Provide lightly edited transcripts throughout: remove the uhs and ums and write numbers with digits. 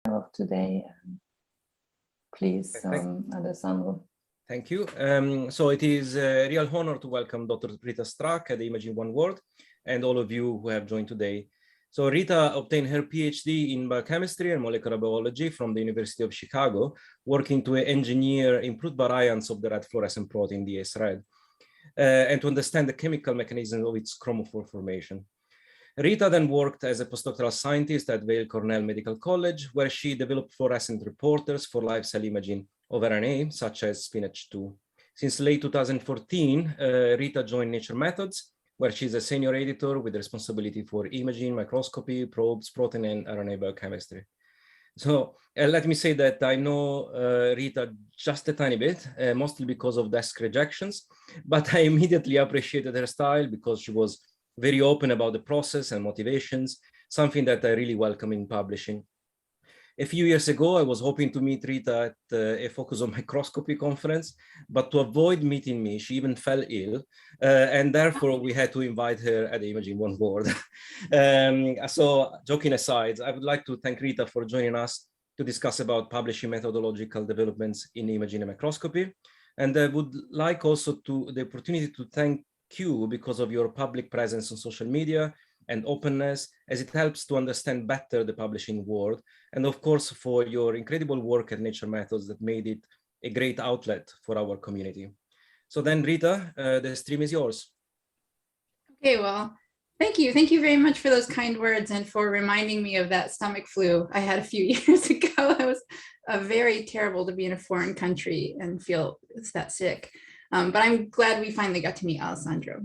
of today. Please, Alessandro. Thank you. So it is a real honor to welcome Dr. Rita Strack at the Imaging ONEWORLD and all of you who have joined today. So Rita obtained her PhD in biochemistry and molecular biology from the University of Chicago, working to engineer improved variants of the red fluorescent protein DS-red, and to understand the chemical mechanism of its chromophore formation. Rita then worked as a postdoctoral scientist at Weill Cornell Medical College, where she developed fluorescent reporters for live cell imaging of RNA, such as spinach2. Since late 2014, Rita joined Nature Methods, where she's a senior editor with responsibility for imaging, microscopy, probes, protein, and RNA biochemistry. So let me say that I know Rita just a tiny bit, mostly because of desk rejections, but I immediately appreciated her style because she was very open about the process and motivations, something that I really welcome in publishing. A few years ago, I was hoping to meet Rita at a Focus on Microscopy conference, but to avoid meeting me, she even fell ill, and therefore we had to invite her at the Imaging ONEWORLD. So joking aside, I would like to thank Rita for joining us to discuss about publishing methodological developments in imaging and microscopy. And I would like also the opportunity to thank you because of your public presence on social media and openness, as it helps to understand better the publishing world, and of course for your incredible work at Nature Methods that made it a great outlet for our community. So then Rita, the stream is yours. Okay, well, thank you. Thank you very much for those kind words and for reminding me of that stomach flu I had a few years ago. It was very terrible to be in a foreign country and feel that sick. But I'm glad we finally got to meet Alessandro.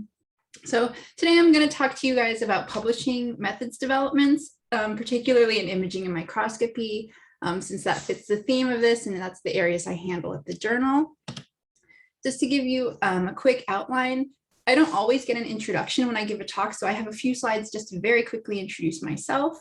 So today I'm going to talk to you guys about publishing methods developments, particularly in imaging and microscopy, since that fits the theme of this and that's the areas I handle at the journal. Just to give you a quick outline, I don't always get an introduction when I give a talk, so I have a few slides just to very quickly introduce myself.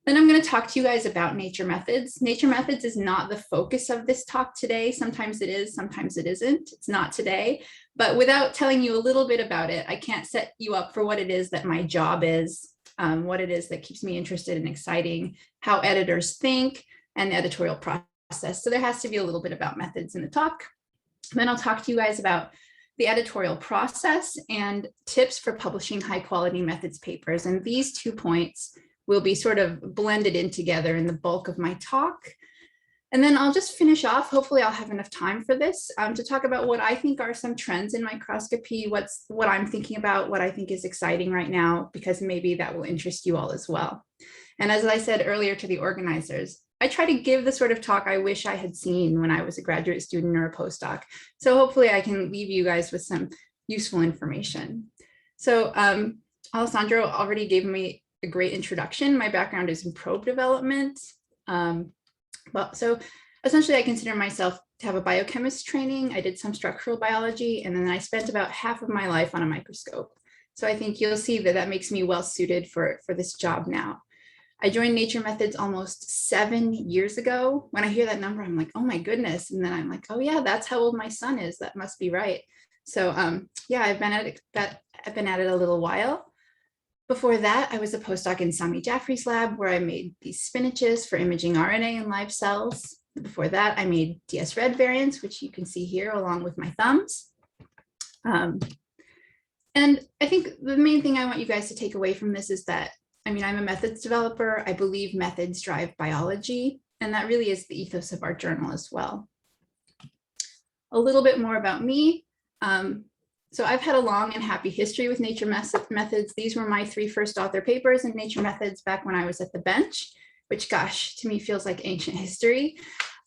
Then I'm going to talk to you guys about Nature Methods. Nature Methods is not the focus of this talk today. Sometimes it is, sometimes it isn't. It's not today. But without telling you a little bit about it, I can't set you up for what it is that my job is, what it is that keeps me interested and exciting, how editors think, and the editorial process. So there has to be a little bit about methods in the talk. Then I'll talk to you guys about the editorial process and tips for publishing high quality methods papers. And these 2 points will be sort of blended in together in the bulk of my talk. And then I'll just finish off, hopefully I'll have enough time for this, to talk about what I think are some trends in microscopy, what I'm thinking about, what I think is exciting right now, because maybe that will interest you all as well. And as I said earlier to the organizers, I try to give the sort of talk I wish I had seen when I was a graduate student or a postdoc. So hopefully I can leave you guys with some useful information. So Alessandro already gave me a great introduction. My background is in probe development. So essentially I consider myself to have a biochemist training. I did some structural biology, and then I spent about half of my life on a microscope. So I think you'll see that that makes me well suited for this job now. I joined Nature Methods almost 7 years ago. When I hear that number, I'm like, oh my goodness. And then I'm like, oh yeah, that's how old my son is. That must be right. So yeah, I've been at it a little while. Before that, I was a postdoc in Sami Jaffrey's lab, where I made these spinaches for imaging RNA in live cells. Before that, I made DS-red variants, which you can see here along with my thumbs. And I think the main thing I want you guys to take away from this is that, I mean, I'm a methods developer. I believe methods drive biology, and that really is the ethos of our journal as well. A little bit more about me. So I've had a long and happy history with Nature Methods. These were my 3 first author papers in Nature Methods back when I was at the bench, which, gosh, to me feels like ancient history.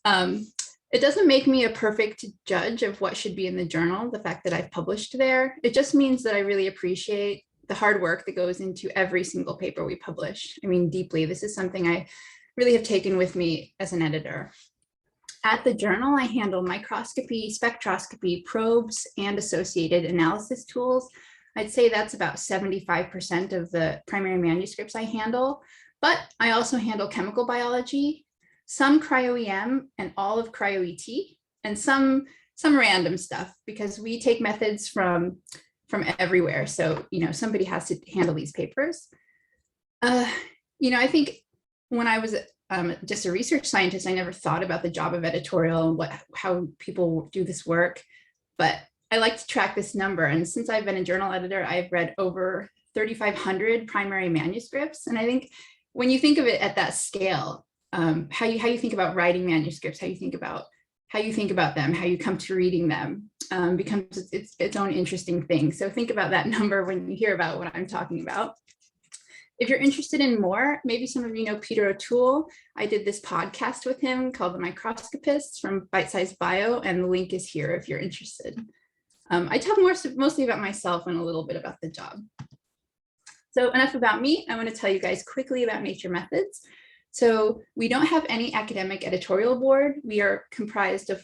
It doesn't make me a perfect judge of what should be in the journal, the fact that I've published there. It just means that I really appreciate the hard work that goes into every single paper we publish. I mean, deeply. This is something I really have taken with me as an editor. At the journal, I handle microscopy, spectroscopy, probes, and associated analysis tools. I'd say that's about 75% of the primary manuscripts I handle, but I also handle chemical biology, some cryo-EM and all of cryo-ET, and some random stuff, because we take methods from everywhere. So, you know, somebody has to handle these papers. You know, I think when I was just a research scientist, I never thought about the job of editorial and how people do this work. But I like to track this number. And since I've been a journal editor, I've read over 3,500 primary manuscripts. And I think when you think of it at that scale, how you think about writing manuscripts, how you think about them, how you come to reading them, becomes its own interesting thing. So think about that number when you hear about what I'm talking about. If you're interested in more, maybe some of you know Peter O'Toole. I did this podcast with him called The Microscopists from Bite Size Bio, and the link is here if you're interested. I talk mostly about myself and a little bit about the job. So enough about me. I want to tell you guys quickly about Nature Methods. So we don't have any academic editorial board. We are comprised of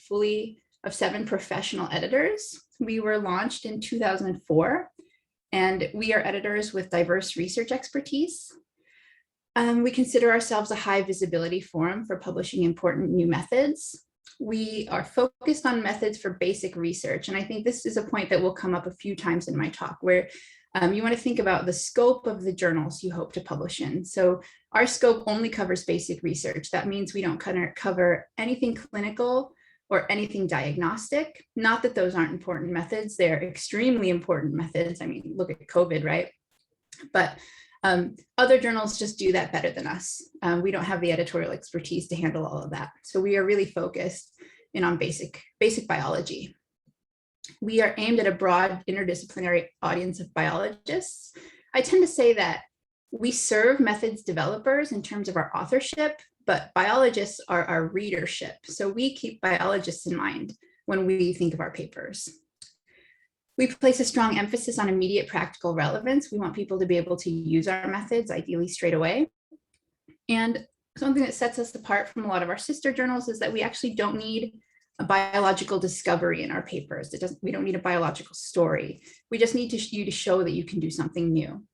7 professional editors. We were launched in 2004. And we are editors with diverse research expertise. We consider ourselves a high visibility forum for publishing important new methods. We are focused on methods for basic research. And I think this is a point that will come up a few times in my talk, where you want to think about the scope of the journals you hope to publish in. So our scope only covers basic research. That means we don't cover anything clinical or anything diagnostic. Not that those aren't important methods, they're extremely important methods. I mean, look at COVID, right? But other journals just do that better than us. We don't have the editorial expertise to handle all of that. So we are really focused in on basic biology. We are aimed at a broad interdisciplinary audience of biologists. I tend to say that we serve methods developers in terms of our authorship, but biologists are our readership. So we keep biologists in mind when we think of our papers. We place a strong emphasis on immediate practical relevance. We want people to be able to use our methods, ideally straight away. And something that sets us apart from a lot of our sister journals is that we actually don't need a biological discovery in our papers. We don't need a biological story. We just need you to show that you can do something new.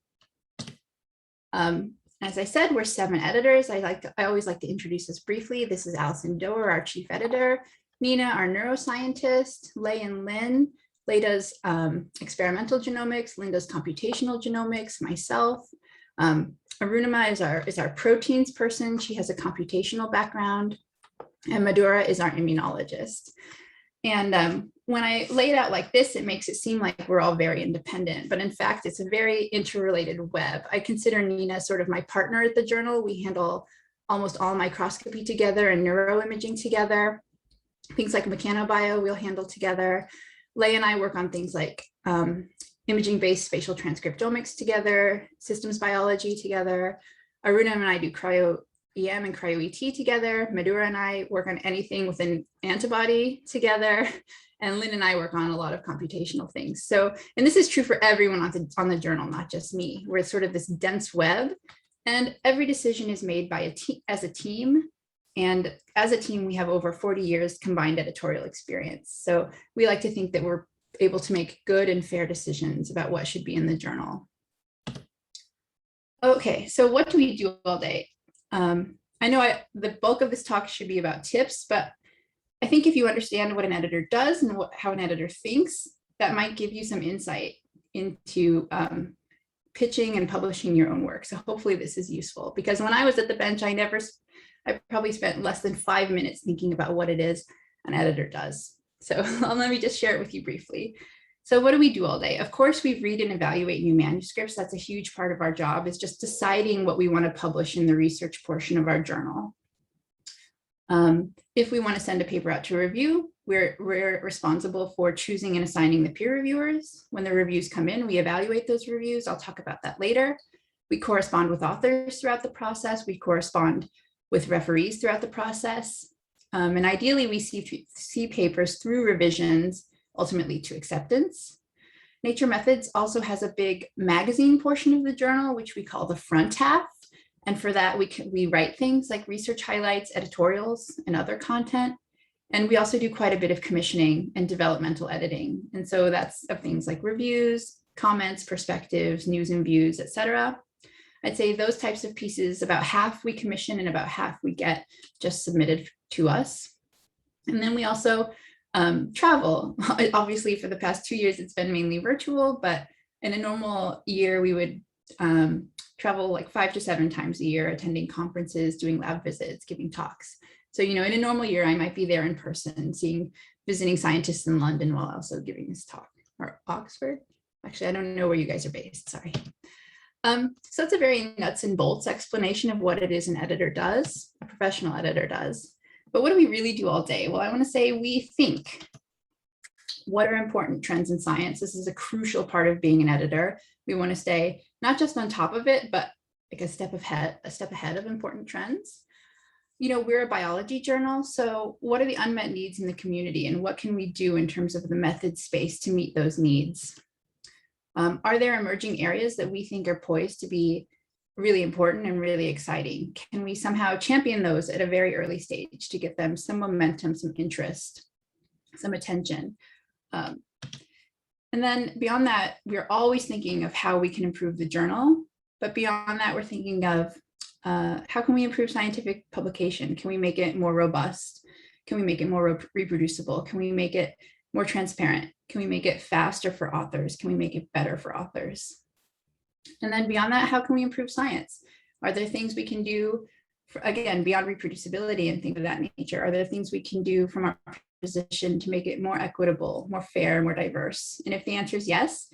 As I said, we're 7 editors. I always like to introduce us briefly. This is Alison Doer, our chief editor, Nina, our neuroscientist, Lei and Lynn. Lei does experimental genomics, Lynn does computational genomics, myself. Arunima is our proteins person. She has a computational background. And Madhura is our immunologist. And when I lay it out like this, it makes it seem like we're all very independent, but in fact, it's a very interrelated web. I consider Nina sort of my partner at the journal. We handle almost all microscopy together and neuroimaging together. Things like mechanobio we'll handle together. Lei and I work on things like imaging-based spatial transcriptomics together, systems biology together. Aruna and I do cryo-EM and cryo-ET together. Madhura and I work on anything with an antibody together. And Lynn and I work on a lot of computational things. So, and this is true for everyone on the journal, not just me. We're sort of this dense web, and every decision is made by as a team. And as a team, we have over 40 years combined editorial experience. So we like to think that we're able to make good and fair decisions about what should be in the journal. Okay, so what do we do all day? I know the bulk of this talk should be about tips, but I think if you understand what an editor does and how an editor thinks, that might give you some insight into pitching and publishing your own work. So hopefully this is useful, because when I was at the bench, I probably spent less than 5 minutes thinking about what it is an editor does. So let me just share it with you briefly. So what do we do all day? Of course, we read and evaluate new manuscripts. That's a huge part of our job, is just deciding what we want to publish in the research portion of our journal. If we want to send a paper out to review, we're responsible for choosing and assigning the peer reviewers. When the reviews come in, we evaluate those reviews. I'll talk about that later. We correspond with authors throughout the process. We correspond with referees throughout the process. And ideally, we see papers through revisions, ultimately to acceptance. Nature Methods also has a big magazine portion of the journal, which we call the front half. And for that, we write things like research highlights, editorials, and other content. And we also do quite a bit of commissioning and developmental editing. And so that's of things like reviews, comments, perspectives, news and views, etc. I'd say those types of pieces, about half we commission and about half we get just submitted to us. And then we also travel. Obviously, for the past 2 years, it's been mainly virtual, but in a normal year, we would travel like 5 to 7 times a year, attending conferences, doing lab visits, giving talks. So, you know, in a normal year, I might be there in person, visiting scientists in London while also giving this talk, or Oxford. Actually, I don't know where you guys are based, sorry. So that's a very nuts and bolts explanation of what it is an editor does, a professional editor does. But what do we really do all day? Well, I want to say we think. What are important trends in science? This is a crucial part of being an editor. We want to stay not just on top of it, but like a step ahead of important trends. You know, we're a biology journal, so what are the unmet needs in the community and what can we do in terms of the method space to meet those needs? Are there emerging areas that we think are poised to be really important and really exciting? Can we somehow champion those at a very early stage to get them some momentum, some interest, some attention? And then beyond that, we're always thinking of how we can improve the journal. But beyond that, we're thinking of how can we improve scientific publication? Can we make it more robust? Can we make it more reproducible? Can we make it more transparent? Can we make it faster for authors? Can we make it better for authors? And then beyond that, how can we improve science? Are there things we can do, again, beyond reproducibility and things of that nature? Are there things we can do from our position to make it more equitable, more fair, more diverse? And if the answer is yes,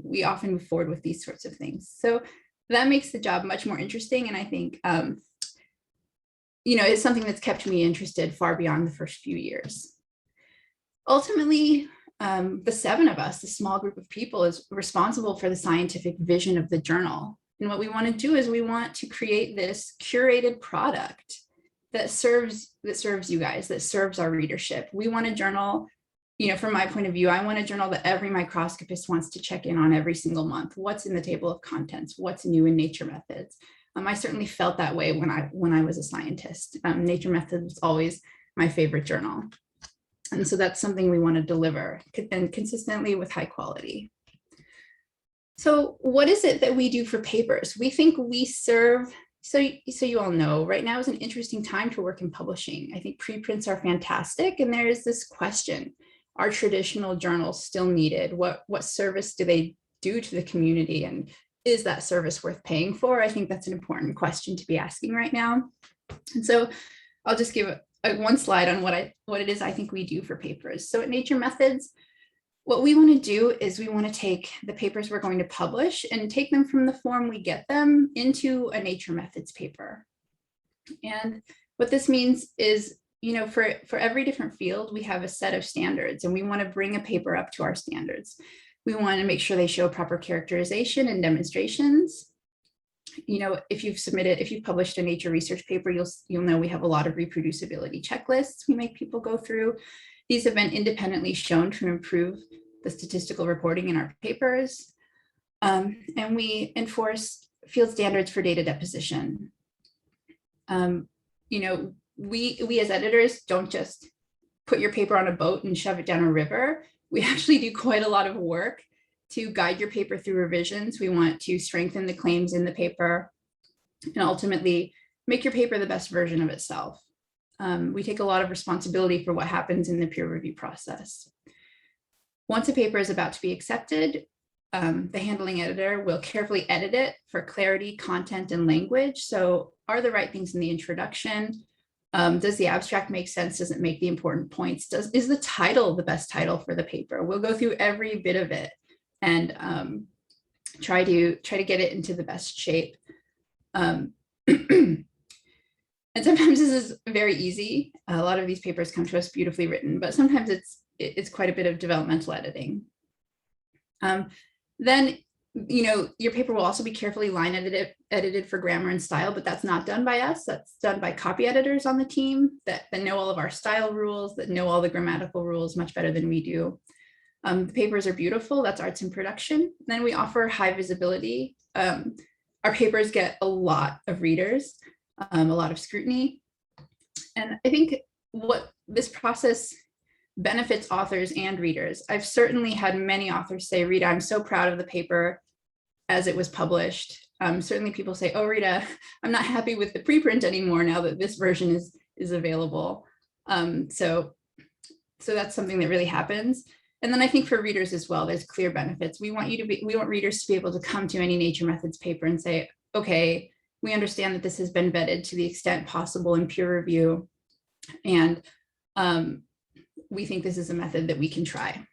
we often move forward with these sorts of things. So that makes the job much more interesting. And I think, you know, it's something that's kept me interested far beyond the first few years. Ultimately, the 7 of us, the small group of people, is responsible for the scientific vision of the journal. And what we want to do is we want to create this curated product that serves you guys, that serves our readership. We want a journal, you know, from my point of view, I want a journal that every microscopist wants to check in on every single month. What's in the table of contents? What's new in Nature Methods? I certainly felt that way when I was a scientist. Nature Methods was always my favorite journal. And so that's something we want to deliver, and consistently with high quality. So what is it that we do for papers? We think we serve, so you all know, right now is an interesting time to work in publishing. I think preprints are fantastic. And there is this question, are traditional journals still needed? What service do they do to the community? And is that service worth paying for? I think that's an important question to be asking right now. And so I'll just give one slide on what it is I think we do for papers. So at Nature Methods, what we want to do is we want to take the papers we're going to publish and take them from the form we get them into a Nature Methods paper. And what this means is, you know, for every different field, we have a set of standards, and we want to bring a paper up to our standards. We want to make sure they show proper characterization and demonstrations. You know, if you've published a Nature research paper, you'll know we have a lot of reproducibility checklists we make people go through. These have been independently shown to improve the statistical reporting in our papers. And we enforce field standards for data deposition. You know, we as editors don't just put your paper on a boat and shove it down a river. We actually do quite a lot of work to guide your paper through revisions. We want to strengthen the claims in the paper and ultimately make your paper the best version of itself. We take a lot of responsibility for what happens in the peer review process. Once a paper is about to be accepted, the handling editor will carefully edit it for clarity, content, and language. So are the right things in the introduction? Does the abstract make sense? Does it make the important points? Is the title the best title for the paper? We'll go through every bit of it and try to get it into the best shape. And sometimes this is very easy. A lot of these papers come to us beautifully written, but sometimes it's quite a bit of developmental editing. Then, you know, your paper will also be carefully line edited for grammar and style, but that's not done by us. That's done by copy editors on the team that know all of our style rules, that know all the grammatical rules much better than we do. The papers are beautiful. That's arts in production. Then we offer high visibility. Our papers get a lot of readers, a lot of scrutiny. And I think what this process benefits authors and readers. I've certainly had many authors say, Rita, I'm so proud of the paper as it was published. Certainly people say, oh, Rita, I'm not happy with the preprint anymore now that this version is available. So that's something that really happens. And then I think for readers as well, there's clear benefits. We want readers to be able to come to any Nature Methods paper and say, okay, we understand that this has been vetted to the extent possible in peer review. And we think this is a method that we can try.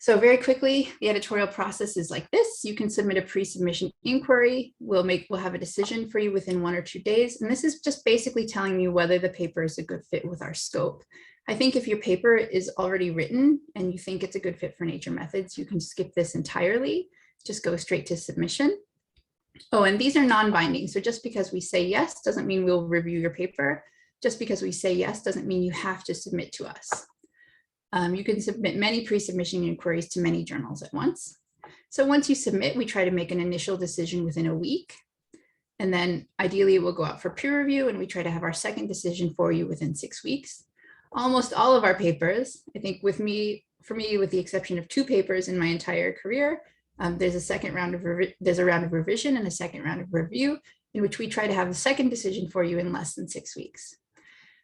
So very quickly, the editorial process is like this. You can submit a pre-submission inquiry. We'll have a decision for you within 1 or 2 days. And this is just basically telling you whether the paper is a good fit with our scope. I think if your paper is already written and you think it's a good fit for Nature Methods, you can skip this entirely, just go straight to submission. Oh, and these are non-binding. So just because we say yes doesn't mean we'll review your paper. Just because we say yes doesn't mean you have to submit to us. You can submit many pre-submission inquiries to many journals at once. So once you submit, we try to make an initial decision within a week. And then ideally it will go out for peer review, and we try to have our second decision for you within 6 weeks. Almost all of our papers, I think for me, with the exception of 2 papers in my entire career, there's a round of revision and a second round of review, in which we try to have a second decision for you in less than 6 weeks.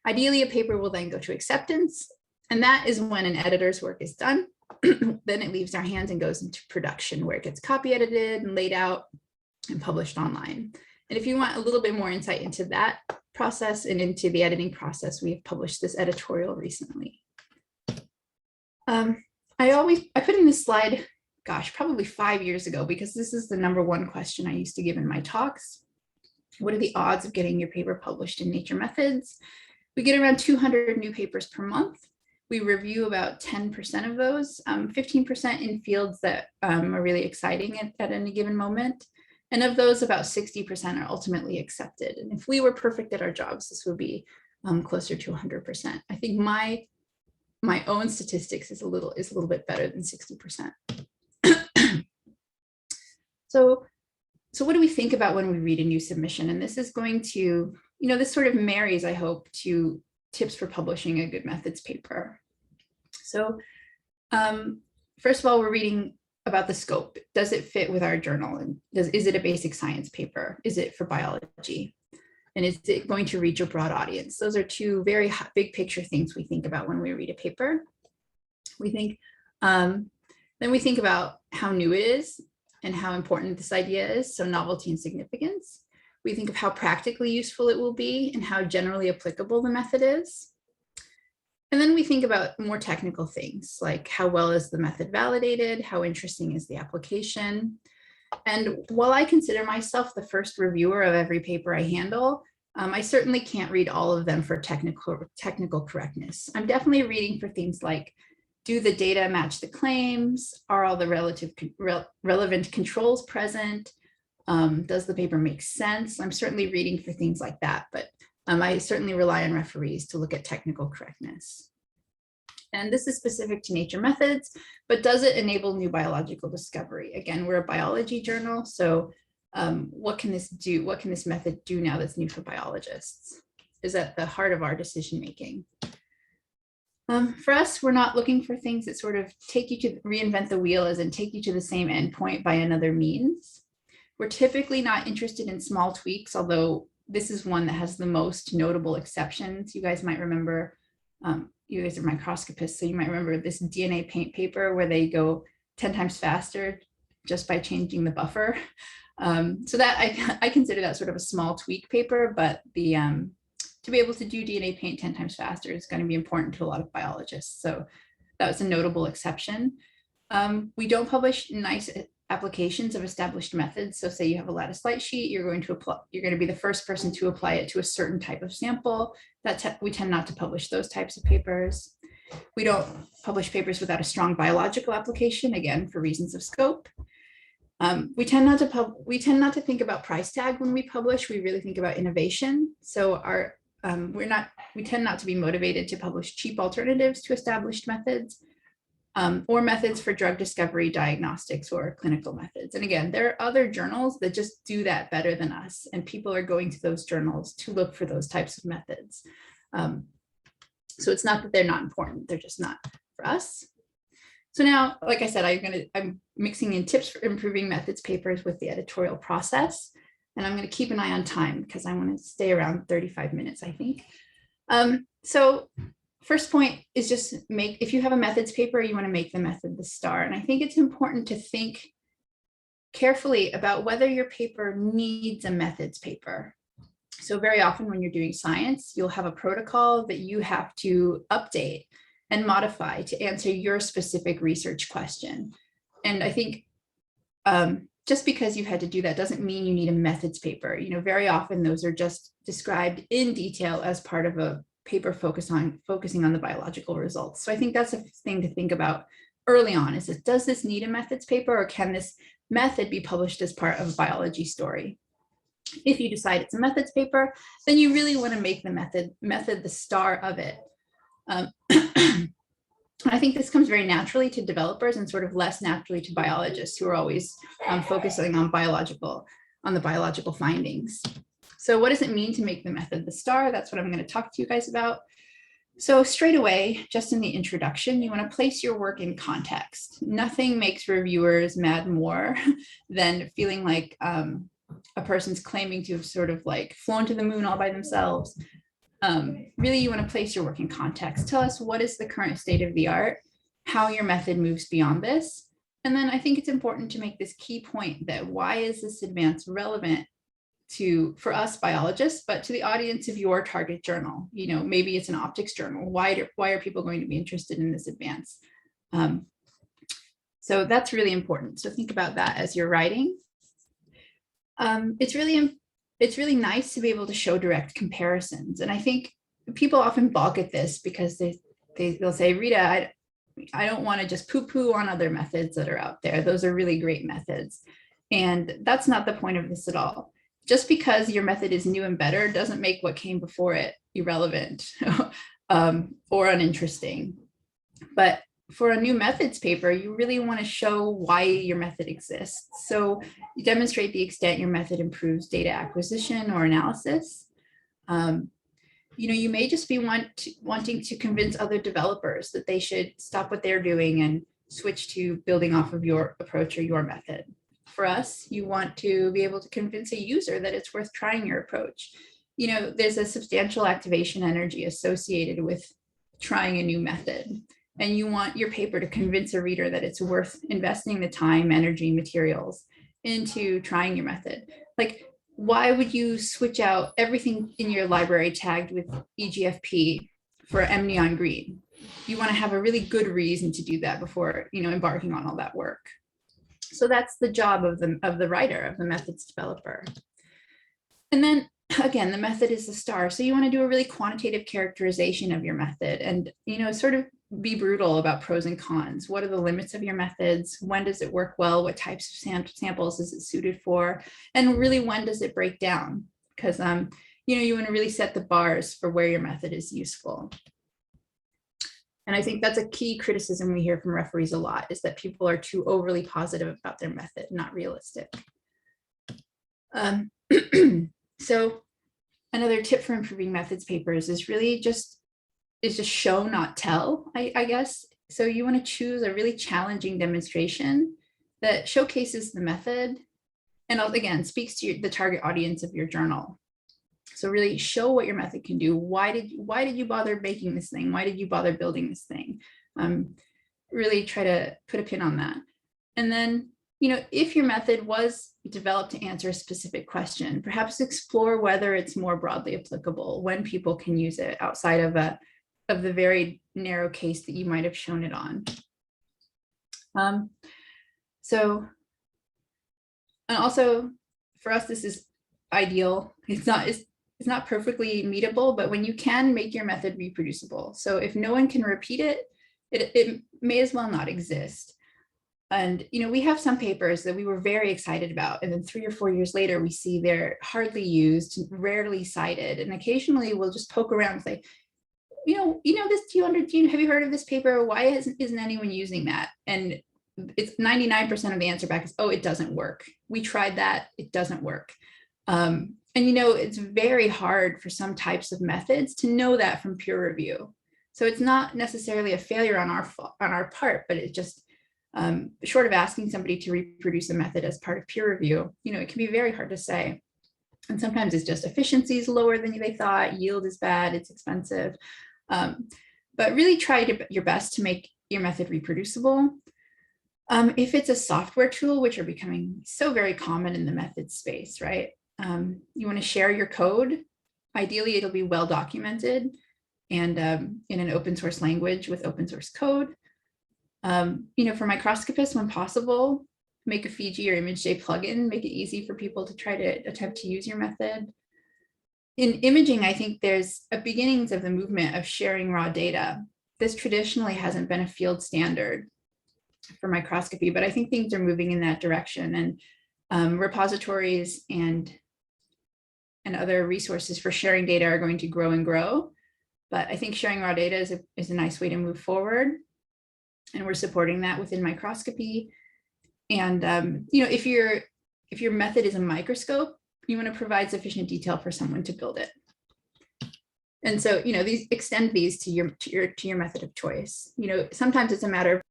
Ideally, a paper will then go to acceptance. And that is when an editor's work is done. Then it leaves our hands and goes into production, where it gets copy edited and laid out and published online. And if you want a little bit more insight into that process and into the editing process, we've published this editorial recently. I put in this slide, gosh, probably 5 years ago, because this is the #1 question I used to give in my talks. What are the odds of getting your paper published in Nature Methods? We get around 200 new papers per month. We review about 10% of those, 15% in fields that are really exciting at any given moment. And of those, about 60% are ultimately accepted. And if we were perfect at our jobs, this would be closer to 100%. I think my own statistics is a little bit better than 60%. So what do we think about when we read a new submission? And this is going to, this sort of marries, I hope, to tips for publishing a good methods paper. So first of all, we're reading about the scope. Does it fit with our journal? And is it a basic science paper? Is it for biology? And is it going to reach a broad audience? Those are 2 very big picture things we think about when we read a paper. Then we think about how new it is and how important this idea is, so novelty and significance. We think of how practically useful it will be and how generally applicable the method is. And then we think about more technical things, like how well is the method validated, how interesting is the application. And while I consider myself the first reviewer of every paper I handle, I certainly can't read all of them for technical correctness. I'm definitely reading for things like, do the data match the claims? Are all the relevant controls present? Does the paper make sense? I'm certainly reading for things like that, but I certainly rely on referees to look at technical correctness. And this is specific to Nature Methods, but does it enable new biological discovery? Again, we're a biology journal, so what can this do? What can this method do now that's new for biologists? Is at the heart of our decision making. For us, we're not looking for things that sort of take you to reinvent the wheel, as in take you to the same endpoint by another means. We're typically not interested in small tweaks, although this is one that has the most notable exceptions. You guys might remember, you guys are microscopists, so you might remember this DNA paint paper where they go 10 times faster just by changing the buffer. So that I consider that sort of a small tweak paper, but to be able to do DNA paint 10 times faster is going to be important to a lot of biologists. So that was a notable exception. We don't publish nice applications of established methods. So say you have a lattice light sheet, you're going to be the first person to apply it to a certain type of sample. We tend not to publish those types of papers. We don't publish papers without a strong biological application, again, for reasons of scope. We tend not to think about price tag when we publish. We really think about innovation. So we tend not to be motivated to publish cheap alternatives to established methods. Or methods for drug discovery, diagnostics, or clinical methods. And again, there are other journals that just do that better than us, and people are going to those journals to look for those types of methods. So it's not that they're not important, they're just not for us. So now, like I said, I'm mixing in tips for improving methods papers with the editorial process, and I'm going to keep an eye on time because I want to stay around 35 minutes, I think. So first point is just if you have a methods paper, you want to make the method the star. And I think it's important to think carefully about whether your paper needs a methods paper. So very often when you're doing science, you'll have a protocol that you have to update and modify to answer your specific research question. And I think just because you had to do that doesn't mean you need a methods paper. You know, very often those are just described in detail as part of a paper focusing on the biological results. So I think that's a thing to think about early on, is does this need a methods paper, or can this method be published as part of a biology story? If you decide it's a methods paper, then you really want to make the method the star of it. I think this comes very naturally to developers and sort of less naturally to biologists, who are always focusing on the biological findings. So what does it mean to make the method the star? That's what I'm going to talk to you guys about. So straight away, just in the introduction, you want to place your work in context. Nothing makes reviewers mad more than feeling like a person's claiming to have sort of like flown to the moon all by themselves. Really, you want to place your work in context. Tell us what is the current state of the art, how your method moves beyond this. And then I think it's important to make this key point that why is this advance relevant for us biologists, but to the audience of your target journal? You know, maybe it's an optics journal. Why are people going to be interested in this advance? So that's really important. So think about that as you're writing. It's really nice to be able to show direct comparisons. And I think people often balk at this because they'll say, Rita, I don't want to just poo-poo on other methods that are out there. Those are really great methods. And that's not the point of this at all. Just because your method is new and better doesn't make what came before it irrelevant or uninteresting. But for a new methods paper, you really want to show why your method exists. So you demonstrate the extent your method improves data acquisition or analysis. You know, you may just be wanting to convince other developers that they should stop what they're doing and switch to building off of your approach or your method. For us, you want to be able to convince a user that it's worth trying your approach. You know, there's a substantial activation energy associated with trying a new method. And you want your paper to convince a reader that it's worth investing the time, energy, materials into trying your method. Like, why would you switch out everything in your library tagged with EGFP for M neon green? You want to have a really good reason to do that before, you know, embarking on all that work. So that's the job of the writer, of the methods developer. And then again, the method is the star. So you want to do a really quantitative characterization of your method and, you know, sort of be brutal about pros and cons. What are the limits of your methods? When does it work well? What types of samples is it suited for? And really, when does it break down? Because, you know, you want to really set the bars for where your method is useful. And I think that's a key criticism we hear from referees a lot, is that people are too overly positive about their method, not realistic. So another tip for improving methods papers is really just show, not tell, I guess. So you want to choose a really challenging demonstration that showcases the method and again, speaks to the target audience of your journal. So really show what your method can do. Why did you bother making this thing? Why did you bother building this thing? Really try to put a pin on that. And then, you know, if your method was developed to answer a specific question, perhaps explore whether it's more broadly applicable, when people can use it outside of the very narrow case that you might have shown it on. So, and also for us, this is ideal. It's not perfectly meetable, but when you can, make your method reproducible. So if no one can repeat it, it may as well not exist. And, you know, we have some papers that we were very excited about, and then 3 or 4 years later, we see they're hardly used, rarely cited, and occasionally we'll just poke around and say, you know this, have you heard of this paper? Why isn't anyone using that? And it's 99% of the answer back is, oh, it doesn't work. We tried that, it doesn't work. And, you know, it's very hard for some types of methods to know that from peer review. So it's not necessarily a failure on our part, but it just, short of asking somebody to reproduce a method as part of peer review, you know, it can be very hard to say. And sometimes it's just efficiency is lower than they thought, yield is bad, it's expensive. but really try your best to make your method reproducible. If it's a software tool, which are becoming so very common in the method space, right? You want to share your code. Ideally, it'll be well documented and in an open source language with open source code. For microscopists, when possible, make a Fiji or ImageJ plugin, make it easy for people to try to attempt to use your method. In imaging, I think there's a beginnings of the movement of sharing raw data. This traditionally hasn't been a field standard for microscopy, but I think things are moving in that direction, and repositories and other resources for sharing data are going to grow and grow. But I think sharing raw data is a nice way to move forward, and we're supporting that within microscopy. And if your method is a microscope, you want to provide sufficient detail for someone to build it. And so extend these to your method of choice. Sometimes it's a matter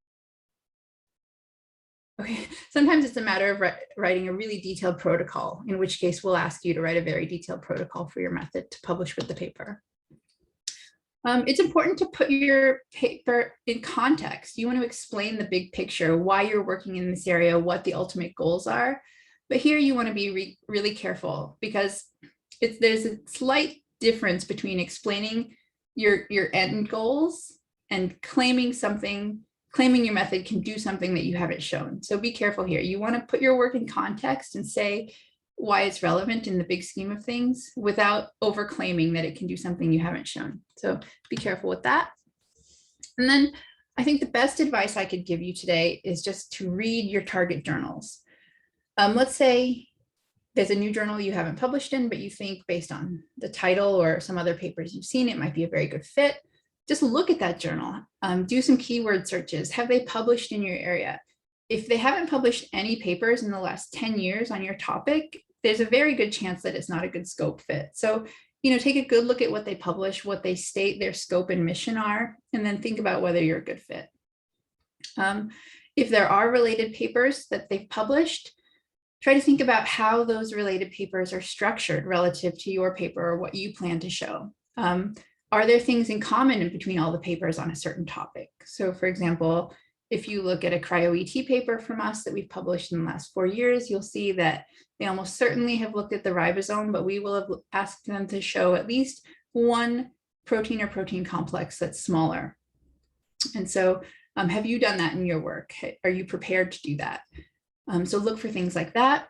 of writing a really detailed protocol, in which case we'll ask you to write a very detailed protocol for your method to publish with the paper. It's important to put your paper in context. You want to explain the big picture, why you're working in this area, what the ultimate goals are. But here you want to be really careful, because there's a slight difference between explaining your end goals and claiming your method can do something that you haven't shown. So be careful here. You want to put your work in context and say why it's relevant in the big scheme of things without overclaiming that it can do something you haven't shown. So be careful with that. And then I think the best advice I could give you today is just to read your target journals. Let's say there's a new journal you haven't published in, but you think based on the title or some other papers you've seen, it might be a very good fit. Just look at that journal, do some keyword searches. Have they published in your area? If they haven't published any papers in the last 10 years on your topic, there's a very good chance that it's not a good scope fit. So, take a good look at what they publish, what they state their scope and mission are, and then think about whether you're a good fit. If there are related papers that they've published, try to think about how those related papers are structured relative to your paper or what you plan to show. Are there things in common between all the papers on a certain topic? So for example, if you look at a cryo-ET paper from us that we've published in the last 4 years, you'll see that they almost certainly have looked at the ribosome, but we will have asked them to show at least one protein or protein complex that's smaller. And so have you done that in your work? Are you prepared to do that? So look for things like that.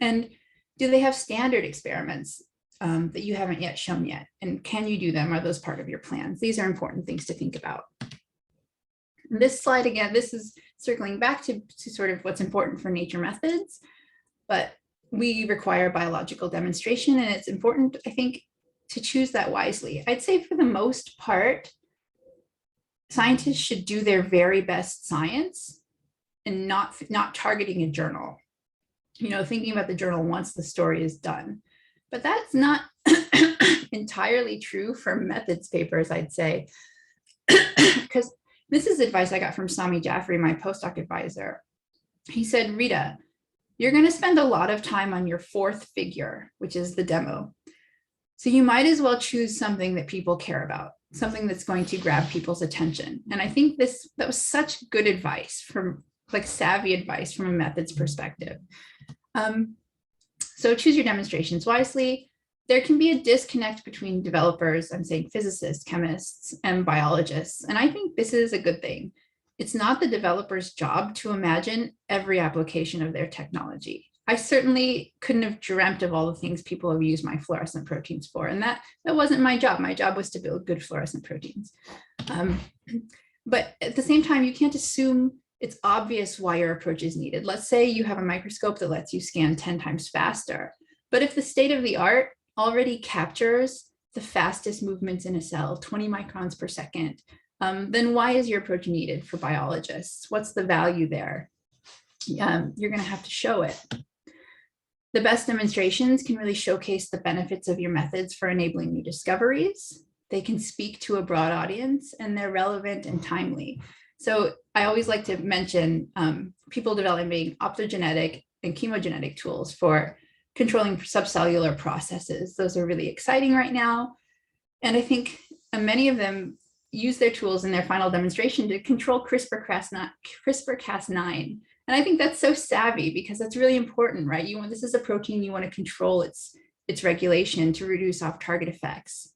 And do they have standard experiments that you haven't yet shown yet? And can you do them? Are those part of your plans? These are important things to think about. And this slide, again, this is circling back to sort of what's important for nature methods, but we require biological demonstration, and it's important, I think, to choose that wisely. I'd say for the most part, scientists should do their very best science and not targeting a journal, thinking about the journal once the story is done. But that's not entirely true for methods papers, I'd say, because this is advice I got from Sami Jaffrey, my postdoc advisor. He said, Rita, you're going to spend a lot of time on your fourth figure, which is the demo. So you might as well choose something that people care about, something that's going to grab people's attention. And I think that was such good advice, savvy advice from a methods perspective. So choose your demonstrations wisely. There can be a disconnect between developers, I'm saying physicists, chemists, and biologists. And I think this is a good thing. It's not the developer's job to imagine every application of their technology. I certainly couldn't have dreamt of all the things people have used my fluorescent proteins for. And that wasn't my job. My job was to build good fluorescent proteins. But at the same time, you can't assume it's obvious why your approach is needed. Let's say you have a microscope that lets you scan 10 times faster. But if the state of the art already captures the fastest movements in a cell, 20 microns per second, then why is your approach needed for biologists? What's the value there? You're going to have to show it. The best demonstrations can really showcase the benefits of your methods for enabling new discoveries. They can speak to a broad audience, and they're relevant and timely. So I always like to mention people developing optogenetic and chemogenetic tools for controlling subcellular processes. Those are really exciting right now. And I think many of them use their tools in their final demonstration to control CRISPR-Cas9. And I think that's so savvy because that's really important, right? This is a protein, you want to control its regulation to reduce off-target effects.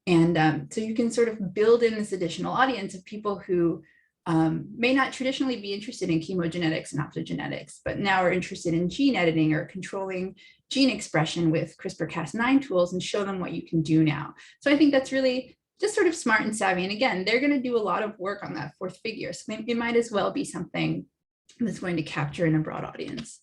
And so you can sort of build in this additional audience of people who may not traditionally be interested in chemogenetics and optogenetics, but now are interested in gene editing or controlling gene expression with CRISPR-Cas9 tools, and show them what you can do now. So I think that's really just sort of smart and savvy. And again, they're going to do a lot of work on that fourth figure. So it might as well be something that's going to capture in a broad audience.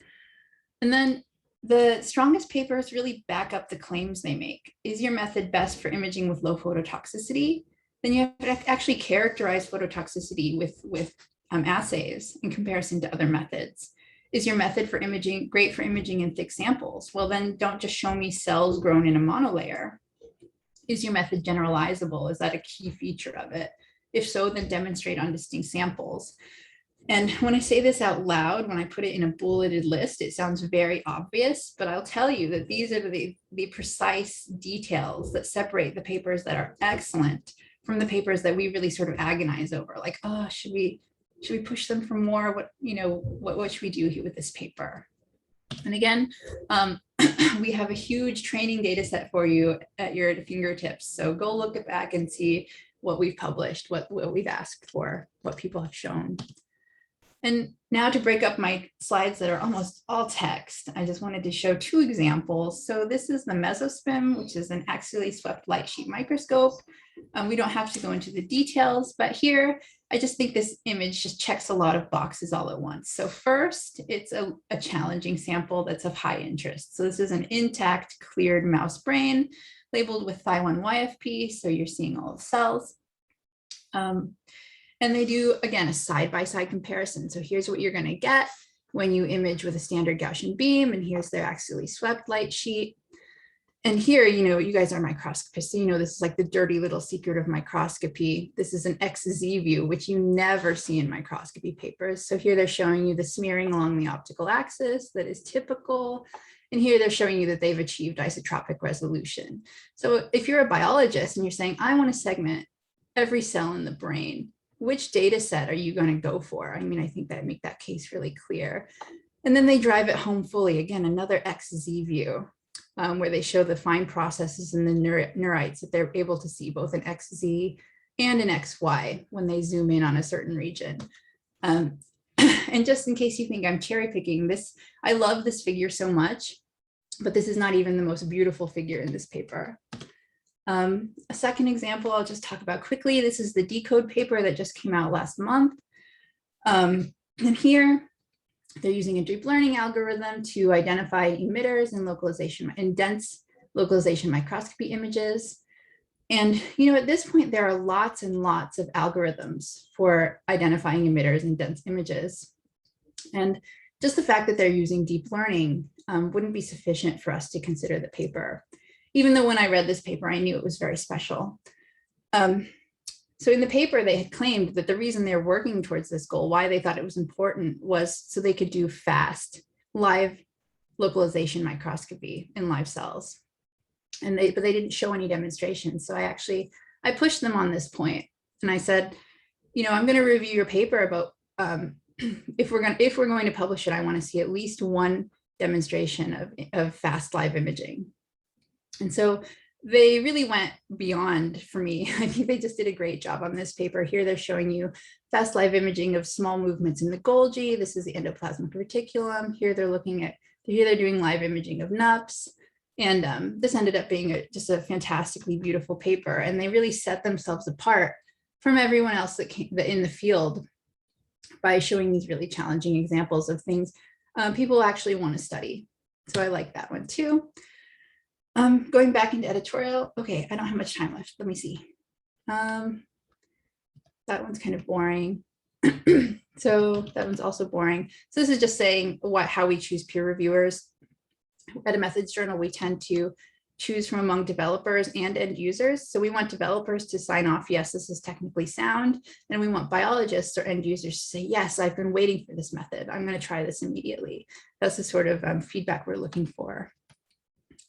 And then the strongest papers really back up the claims they make. Is your method best for imaging with low phototoxicity? Then you have to actually characterize phototoxicity with assays in comparison to other methods. Is your method for imaging great for imaging in thick samples? Well, then don't just show me cells grown in a monolayer. Is your method generalizable? Is that a key feature of it? If so, then demonstrate on distinct samples. And when I say this out loud, when I put it in a bulleted list, it sounds very obvious, but I'll tell you that these are the precise details that separate the papers that are excellent from the papers that we really sort of agonize over, like, oh, should we push them for more? What should we do here with this paper? And again, we have a huge training data set for you at your fingertips. So go look it back and see what we've published, what we've asked for, what people have shown. And now to break up my slides that are almost all text, I just wanted to show two examples. So this is the Mesospin, which is an axially swept light sheet microscope. We don't have to go into the details, but here, I just think this image just checks a lot of boxes all at once. So first, it's a challenging sample that's of high interest. So this is an intact, cleared mouse brain labeled with Thy1YFP. So you're seeing all the cells. And they do, again, a side-by-side comparison. So here's what you're going to get when you image with a standard Gaussian beam, and here's their axially swept light sheet. And here, you guys are microscopists, so this is like the dirty little secret of microscopy. This is an XZ view, which you never see in microscopy papers. So here they're showing you the smearing along the optical axis that is typical. And here they're showing you that they've achieved isotropic resolution. So if you're a biologist and you're saying, I want to segment every cell in the brain, which data set are you going to go for? I mean, I think that make that case really clear. And then they drive it home fully. Again, another XZ view where they show the fine processes in the neurites that they're able to see both in XZ and in XY when they zoom in on a certain region. And just in case you think I'm cherry picking this, I love this figure so much, but this is not even the most beautiful figure in this paper. A second example I'll just talk about quickly. This is the DECODE paper that just came out last month. And here they're using a deep learning algorithm to identify emitters in dense localization microscopy images. And at this point, there are lots and lots of algorithms for identifying emitters in dense images. And just the fact that they're using deep learning wouldn't be sufficient for us to consider the paper. Even though when I read this paper, I knew it was very special. So in the paper, they had claimed that the reason they're working towards this goal, why they thought it was important, was so they could do fast live localization microscopy in live cells. But they didn't show any demonstrations. So I pushed them on this point, and I said, I'm going to review your paper about if we're going to publish it, I want to see at least one demonstration of fast live imaging. And so they really went beyond for me. I think they just did a great job on this paper. Here they're showing you fast live imaging of small movements in the Golgi. This is the endoplasmic reticulum. Here they're doing live imaging of NUPs. And this ended up being just a fantastically beautiful paper. And they really set themselves apart from everyone else that in the field by showing these really challenging examples of things people actually want to study. So I like that one too. Going back into editorial. Okay, I don't have much time left. Let me see. That one's kind of boring. So that one's also boring. So this is just saying how we choose peer reviewers. At a methods journal, we tend to choose from among developers and end users. So we want developers to sign off, yes, this is technically sound. And we want biologists or end users to say, yes, I've been waiting for this method. I'm going to try this immediately. That's the sort of feedback we're looking for.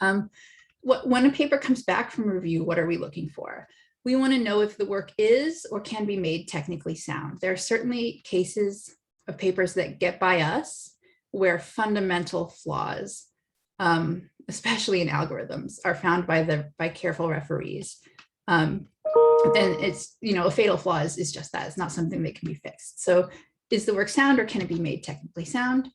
When a paper comes back from review, what are we looking for? We want to know if the work is or can be made technically sound. There are certainly cases of papers that get by us where fundamental flaws, especially in algorithms, are found by careful referees. And it's, a fatal flaw is just that. It's not something that can be fixed. So is the work sound or can it be made technically sound?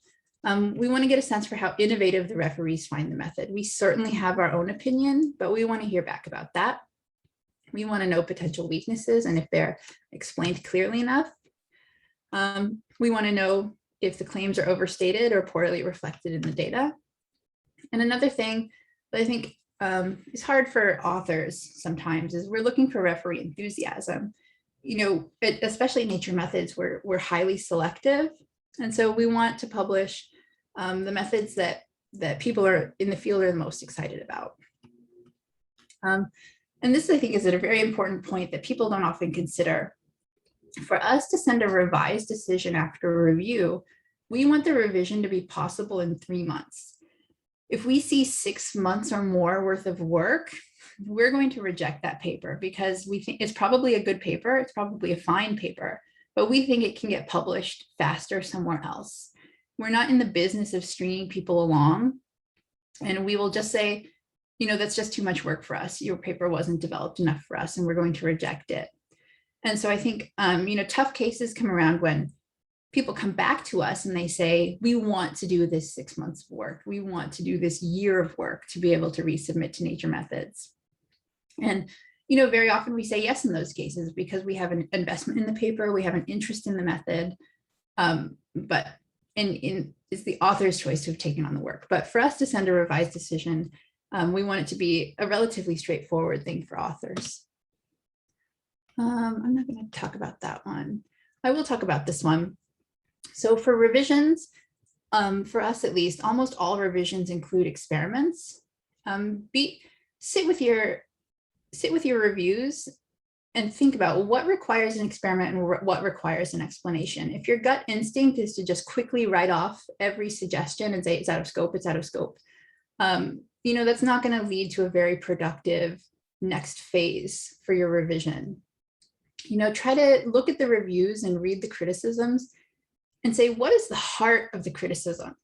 We want to get a sense for how innovative the referees find the method. We certainly have our own opinion, but we want to hear back about that. We want to know potential weaknesses and if they're explained clearly enough. We want to know if the claims are overstated or poorly reflected in the data. And another thing that I think is hard for authors sometimes is we're looking for referee enthusiasm. Especially Nature Methods, we're highly selective. And so we want to publish the methods that people are in the field are the most excited about. And this, I think, is a very important point that people don't often consider. For us to send a revised decision after a review, we want the revision to be possible in 3 months. If we see 6 months or more worth of work, we're going to reject that paper because we think it's probably a good paper, it's probably a fine paper, but we think it can get published faster somewhere else. We're not in the business of stringing people along, and we will just say, that's just too much work for us. Your paper wasn't developed enough for us, and we're going to reject it. And so I think, tough cases come around when people come back to us and they say, we want to do this 6 months of work. We want to do this year of work to be able to resubmit to Nature Methods. And, very often we say yes in those cases because we have an investment in the paper, we have an interest in the method, but it's the author's choice to have taken on the work. But for us to send a revised decision, we want it to be a relatively straightforward thing for authors. I'm not going to talk about that one. I will talk about this one. So for revisions, for us at least, almost all revisions include experiments. Sit with your reviews and think about what requires an experiment and what requires an explanation. If your gut instinct is to just quickly write off every suggestion and say it's out of scope, it's out of scope, that's not going to lead to a very productive next phase for your revision. Try to look at the reviews and read the criticisms and say, what is the heart of the criticism?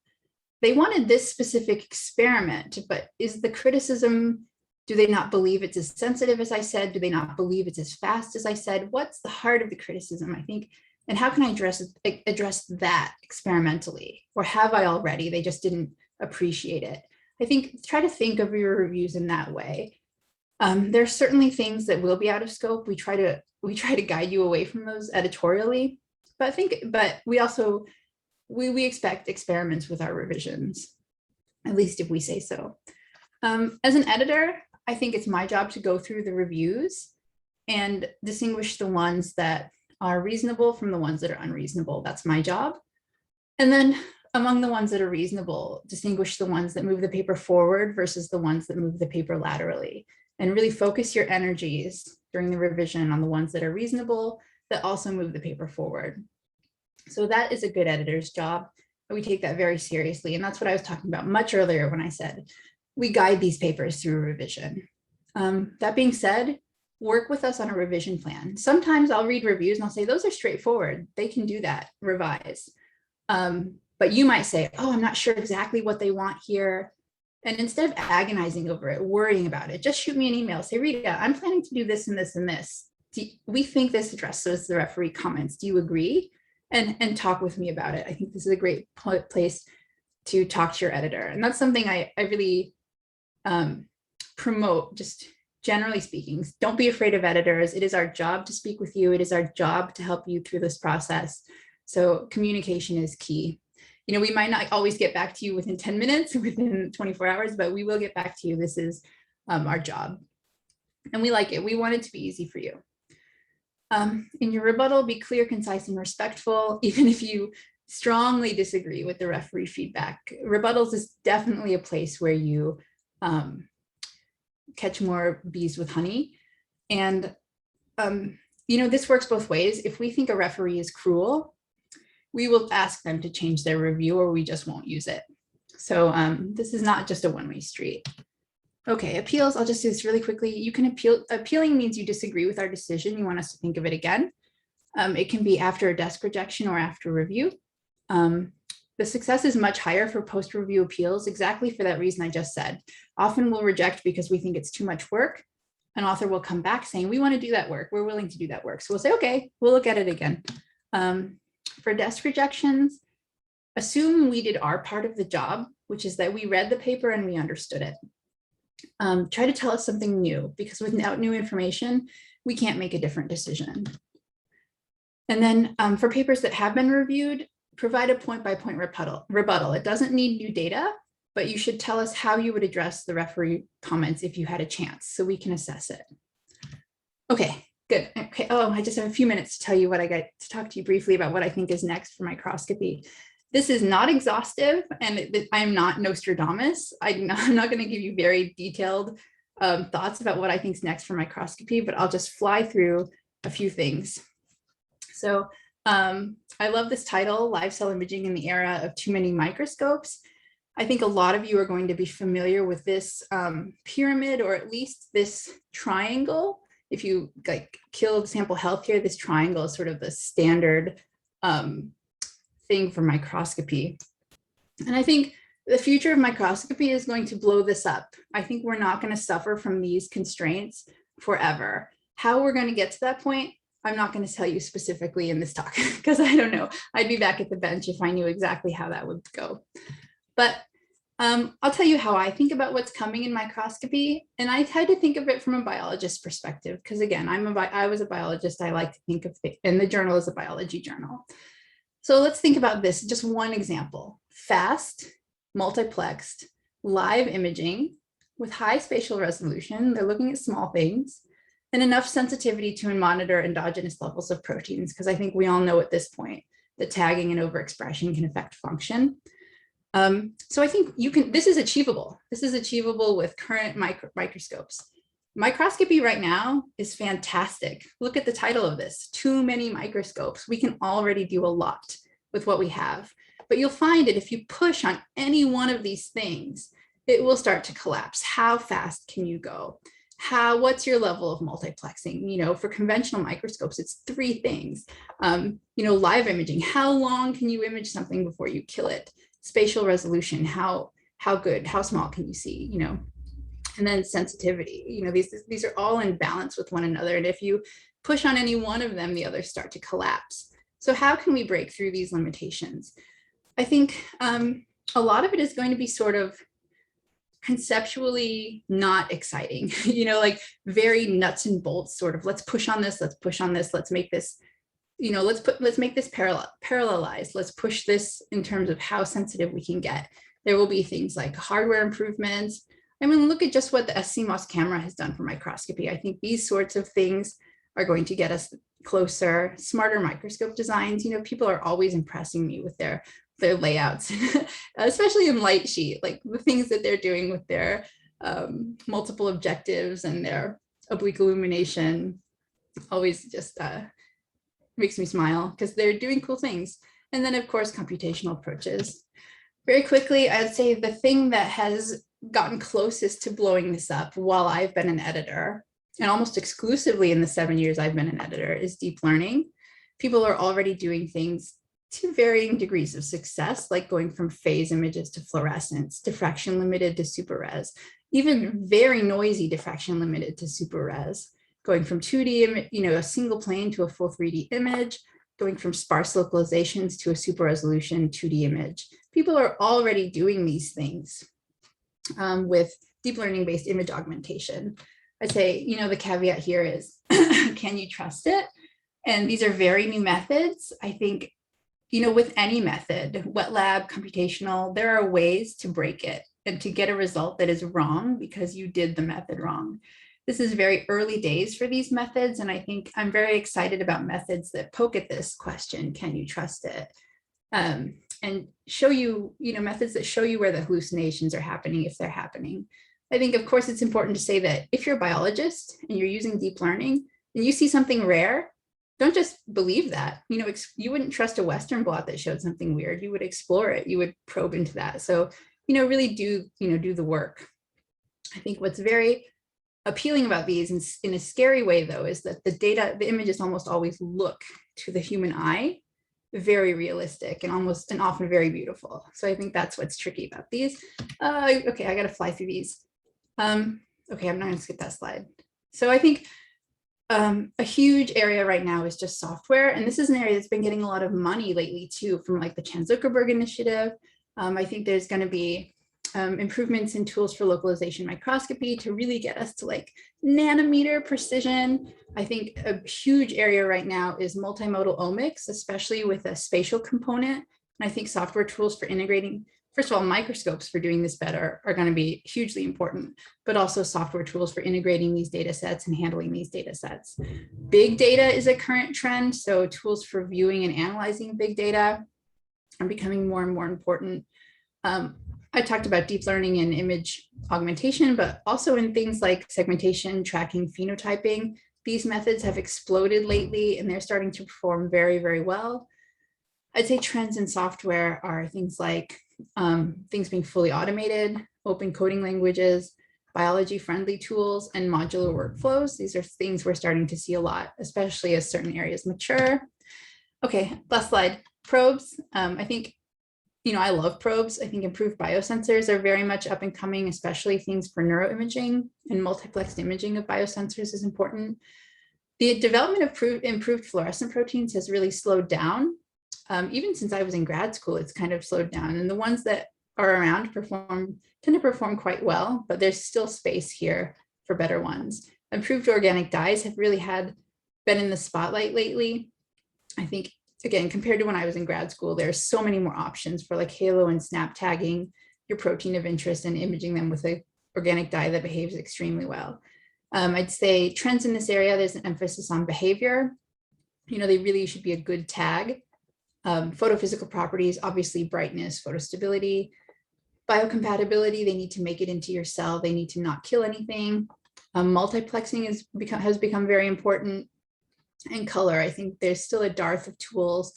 They wanted this specific experiment, but is the criticism, do they not believe it's as sensitive as I said? Do they not believe it's as fast as I said? What's the heart of the criticism, I think? And how can I address that experimentally? Or have I already? They just didn't appreciate it. I think try to think of your reviews in that way. There are certainly things that will be out of scope. We try to guide you away from those editorially, but we expect experiments with our revisions, at least if we say so. As an editor, I think it's my job to go through the reviews and distinguish the ones that are reasonable from the ones that are unreasonable. That's my job. And then among the ones that are reasonable, distinguish the ones that move the paper forward versus the ones that move the paper laterally, and really focus your energies during the revision on the ones that are reasonable that also move the paper forward. So that is a good editor's job. We take that very seriously. And that's what I was talking about much earlier when I said, we guide these papers through revision. That being said, work with us on a revision plan. Sometimes I'll read reviews and I'll say, those are straightforward. They can do that, revise. But you might say, oh, I'm not sure exactly what they want here. And instead of agonizing over it, worrying about it, just shoot me an email. Say, Rita, I'm planning to do this and this and this. We think this addresses the referee comments. Do you agree? And talk with me about it. I think this is a great place to talk to your editor. And that's something I really promote, just generally speaking. Don't be afraid of editors. It is our job to speak with you. It is our job to help you through this process. So communication is key. We might not always get back to you within 10 minutes, within 24 hours, but we will get back to you. This is our job. And we like it. We want it to be easy for you. In your rebuttal, be clear, concise, and respectful, even if you strongly disagree with the referee feedback. Rebuttals is definitely a place where you catch more bees with honey. And, this works both ways. If we think a referee is cruel, we will ask them to change their review or we just won't use it. So this is not just a one-way street. Okay, appeals, I'll just do this really quickly. You can appeal, appealing means you disagree with our decision. You want us to think of it again. It can be after a desk rejection or after review. The success is much higher for post-review appeals, exactly for that reason I just said. Often we'll reject because we think it's too much work. An author will come back saying, we want to do that work. We're willing to do that work. So we'll say, okay, we'll look at it again. For desk rejections, assume we did our part of the job, which is that we read the paper and we understood it. Try to tell us something new, because without new information, we can't make a different decision. And then for papers that have been reviewed, provide a point-by-point rebuttal. It doesn't need new data, but you should tell us how you would address the referee comments if you had a chance, so we can assess it. Okay, good. Okay. Oh, I just have a few minutes to tell you what I got to talk to you briefly about what I think is next for microscopy. This is not exhaustive, and I'm not Nostradamus. I'm not going to give you very detailed thoughts about what I think is next for microscopy, but I'll just fly through a few things. So I love this title, Live Cell Imaging in the Era of Too Many Microscopes. I think a lot of you are going to be familiar with this pyramid, or at least this triangle. If you like kill sample health here, this triangle is sort of the standard thing for microscopy. And I think the future of microscopy is going to blow this up. I think we're not going to suffer from these constraints forever. How we're going to get to that point, I'm not going to tell you specifically in this talk, because I don't know. I'd be back at the bench if I knew exactly how that would go. But I'll tell you how I think about what's coming in microscopy. And I had to think of it from a biologist perspective, because again, I was a biologist. I like to think of it, and the journal is a biology journal. So let's think about this, just one example. Fast, multiplexed, live imaging with high spatial resolution. They're looking at small things, and enough sensitivity to monitor endogenous levels of proteins, because I think we all know at this point that tagging and overexpression can affect function. So I think this is achievable. This is achievable with current microscopes. Microscopy right now is fantastic. Look at the title of this, Too Many Microscopes. We can already do a lot with what we have, but you'll find that if you push on any one of these things, it will start to collapse. How fast can you go? What's your level of multiplexing? You know, for conventional microscopes, it's 3 things. You know, live imaging, how long can you image something before you kill it? Spatial resolution, how good, how small can you see, you know? And then sensitivity, you know, these are all in balance with one another. And if you push on any one of them, the others start to collapse. So how can we break through these limitations? I think a lot of it is going to be sort of conceptually not exciting, you know, like very nuts and bolts sort of, let's push on this, let's make this, you know, let's make this parallelized, let's push this in terms of how sensitive we can get. There will be things like hardware improvements. I mean, look at just what the SCMOS camera has done for microscopy. I think these sorts of things are going to get us closer. Smarter microscope designs, you know, people are always impressing me with their layouts, especially in light sheet, like the things that they're doing with their multiple objectives and their oblique illumination always just makes me smile, because they're doing cool things. And then of course, computational approaches. Very quickly, I'd say the thing that has gotten closest to blowing this up while I've been an editor, and almost exclusively in the 7 years I've been an editor, is deep learning. People are already doing things to varying degrees of success, like going from phase images to fluorescence, diffraction limited to super res, even very noisy diffraction limited to super res, going from 2D, you know, a single plane to a full 3D image, going from sparse localizations to a super resolution 2D image. People are already doing these things with deep learning based image augmentation. I'd say, you know, the caveat here is, can you trust it? And these are very new methods. I think, you know, with any method, wet lab, computational, there are ways to break it and to get a result that is wrong because you did the method wrong. This is very early days for these methods. And I think I'm very excited about methods that poke at this question, can you trust it? And show you, you know, methods that show you where the hallucinations are happening, if they're happening. I think, of course, it's important to say that if you're a biologist and you're using deep learning and you see something rare, don't just believe that. You know, you wouldn't trust a Western blot that showed something weird. You would explore it. You would probe into that. So, you know, really do the work. I think what's very appealing about these in a scary way, though, is that the images almost always look to the human eye very realistic and often very beautiful. So I think that's what's tricky about these. Okay, I got to fly through these. Okay, I'm not going to skip that slide. So I think a huge area right now is just software. And this is an area that's been getting a lot of money lately too, from like the Chan Zuckerberg initiative. I think there's going to be improvements in tools for localization microscopy to really get us to like nanometer precision. I think a huge area right now is multimodal omics, especially with a spatial component. And I think software tools for integrating, first of all, microscopes for doing this better are going to be hugely important, but also software tools for integrating these data sets and handling these data sets. Big data is a current trend. So tools for viewing and analyzing big data are becoming more and more important. I talked about deep learning and image augmentation, but also in things like segmentation, tracking, phenotyping. These methods have exploded lately and they're starting to perform very, very well. I'd say trends in software are things like things being fully automated, open coding languages, biology-friendly tools, and modular workflows. These are things we're starting to see a lot, especially as certain areas mature. Okay, last slide. Probes. I think, I love probes. I think improved biosensors are very much up and coming, especially things for neuroimaging, and multiplexed imaging of biosensors is important. The development of improved fluorescent proteins has really slowed down. Even since I was in grad school, it's kind of slowed down. And the ones that are around tend to perform quite well, but there's still space here for better ones. Improved organic dyes have really been in the spotlight lately. I think, again, compared to when I was in grad school, there's so many more options for like halo and snap tagging your protein of interest and imaging them with an organic dye that behaves extremely well. I'd say trends in this area, there's an emphasis on behavior. They really should be a good tag. Photophysical properties, obviously brightness, photostability, biocompatibility, they need to make it into your cell. They need to not kill anything. Multiplexing has become very important. And color, I think there's still a dearth of tools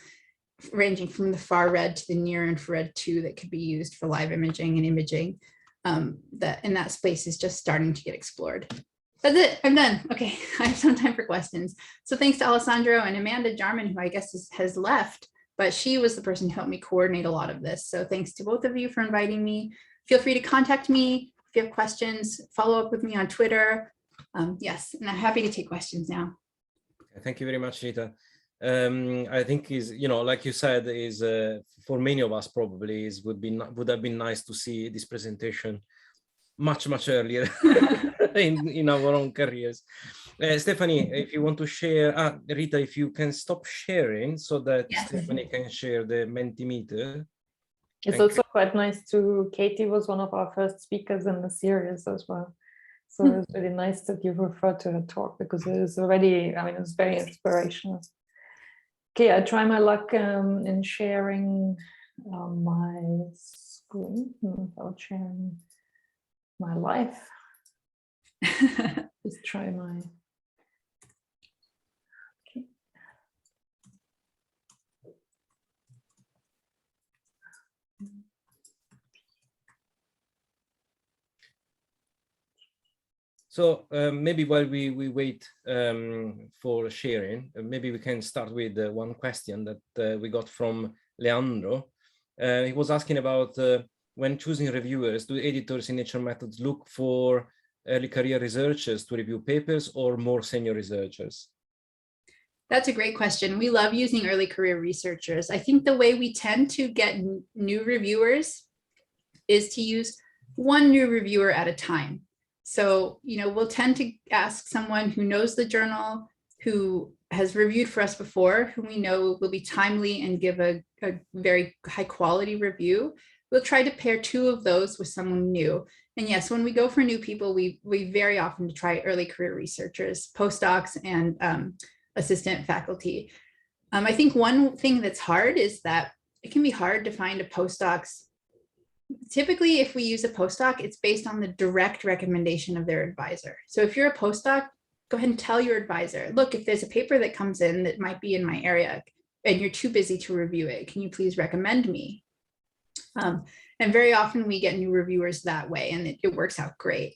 ranging from the far red to the near infrared 2 that could be used for live imaging and imaging. That space is just starting to get explored. That's it, I'm done. Okay, I have some time for questions. So thanks to Alessandro and Amanda Jarman, who I guess has left, but she was the person who helped me coordinate a lot of this. So thanks to both of you for inviting me. Feel free to contact me if you have questions, follow up with me on Twitter. Yes, and I'm happy to take questions now. Thank you very much, Rita. I think like you said, for many of us probably would have been nice to see this presentation much earlier in our own careers. Stephanie, if you want to share, Rita, if you can stop sharing so that yes. Stephanie can share the Mentimeter. It's also quite nice Katie was one of our first speakers in the series as well. So it was really nice that you referred to her talk because it is already, it's very inspirational. Okay, I try my luck in sharing my screen without sharing my life. Just try my... Okay. So maybe while we wait for sharing, maybe we can start with one question that we got from Leandro. He was asking about when choosing reviewers, do editors in Nature Methods look for early career researchers to review papers or more senior researchers? That's a great question. We love using early career researchers. I think the way we tend to get new reviewers is to use one new reviewer at a time. So, we'll tend to ask someone who knows the journal, who has reviewed for us before, who we know will be timely and give a very high quality review. We'll try to pair 2 of those with someone new. And yes, when we go for new people, we very often try early career researchers, postdocs, and assistant faculty. I think one thing that's hard is that it can be hard to find a postdoc's. Typically, if we use a postdoc, it's based on the direct recommendation of their advisor. So if you're a postdoc, go ahead and tell your advisor, look, if there's a paper that comes in that might be in my area and you're too busy to review it, can you please recommend me? And very often we get new reviewers that way and it works out great.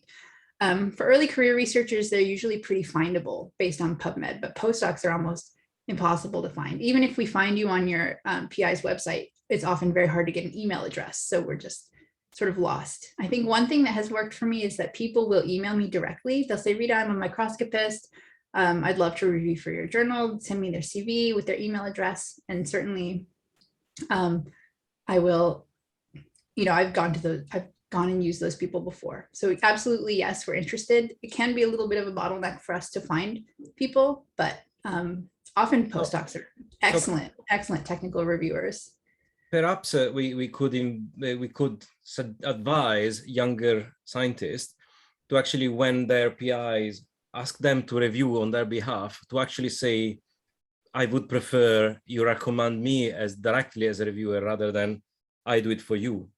For early career researchers, they're usually pretty findable based on PubMed, but postdocs are almost impossible to find. Even if we find you on your PI's website, it's often very hard to get an email address. So we're just sort of lost. I think one thing that has worked for me is that people will email me directly. They'll say, Rita, I'm a microscopist. I'd love to review for your journal, send me their CV with their email address. And certainly I will, I've gone and used those people before. So absolutely, yes, we're interested. It can be a little bit of a bottleneck for us to find people, but often postdocs are excellent technical reviewers. Perhaps we could advise younger scientists to actually, when their PIs ask them to review on their behalf, to actually say, I would prefer you recommend me as directly as a reviewer rather than I do it for you.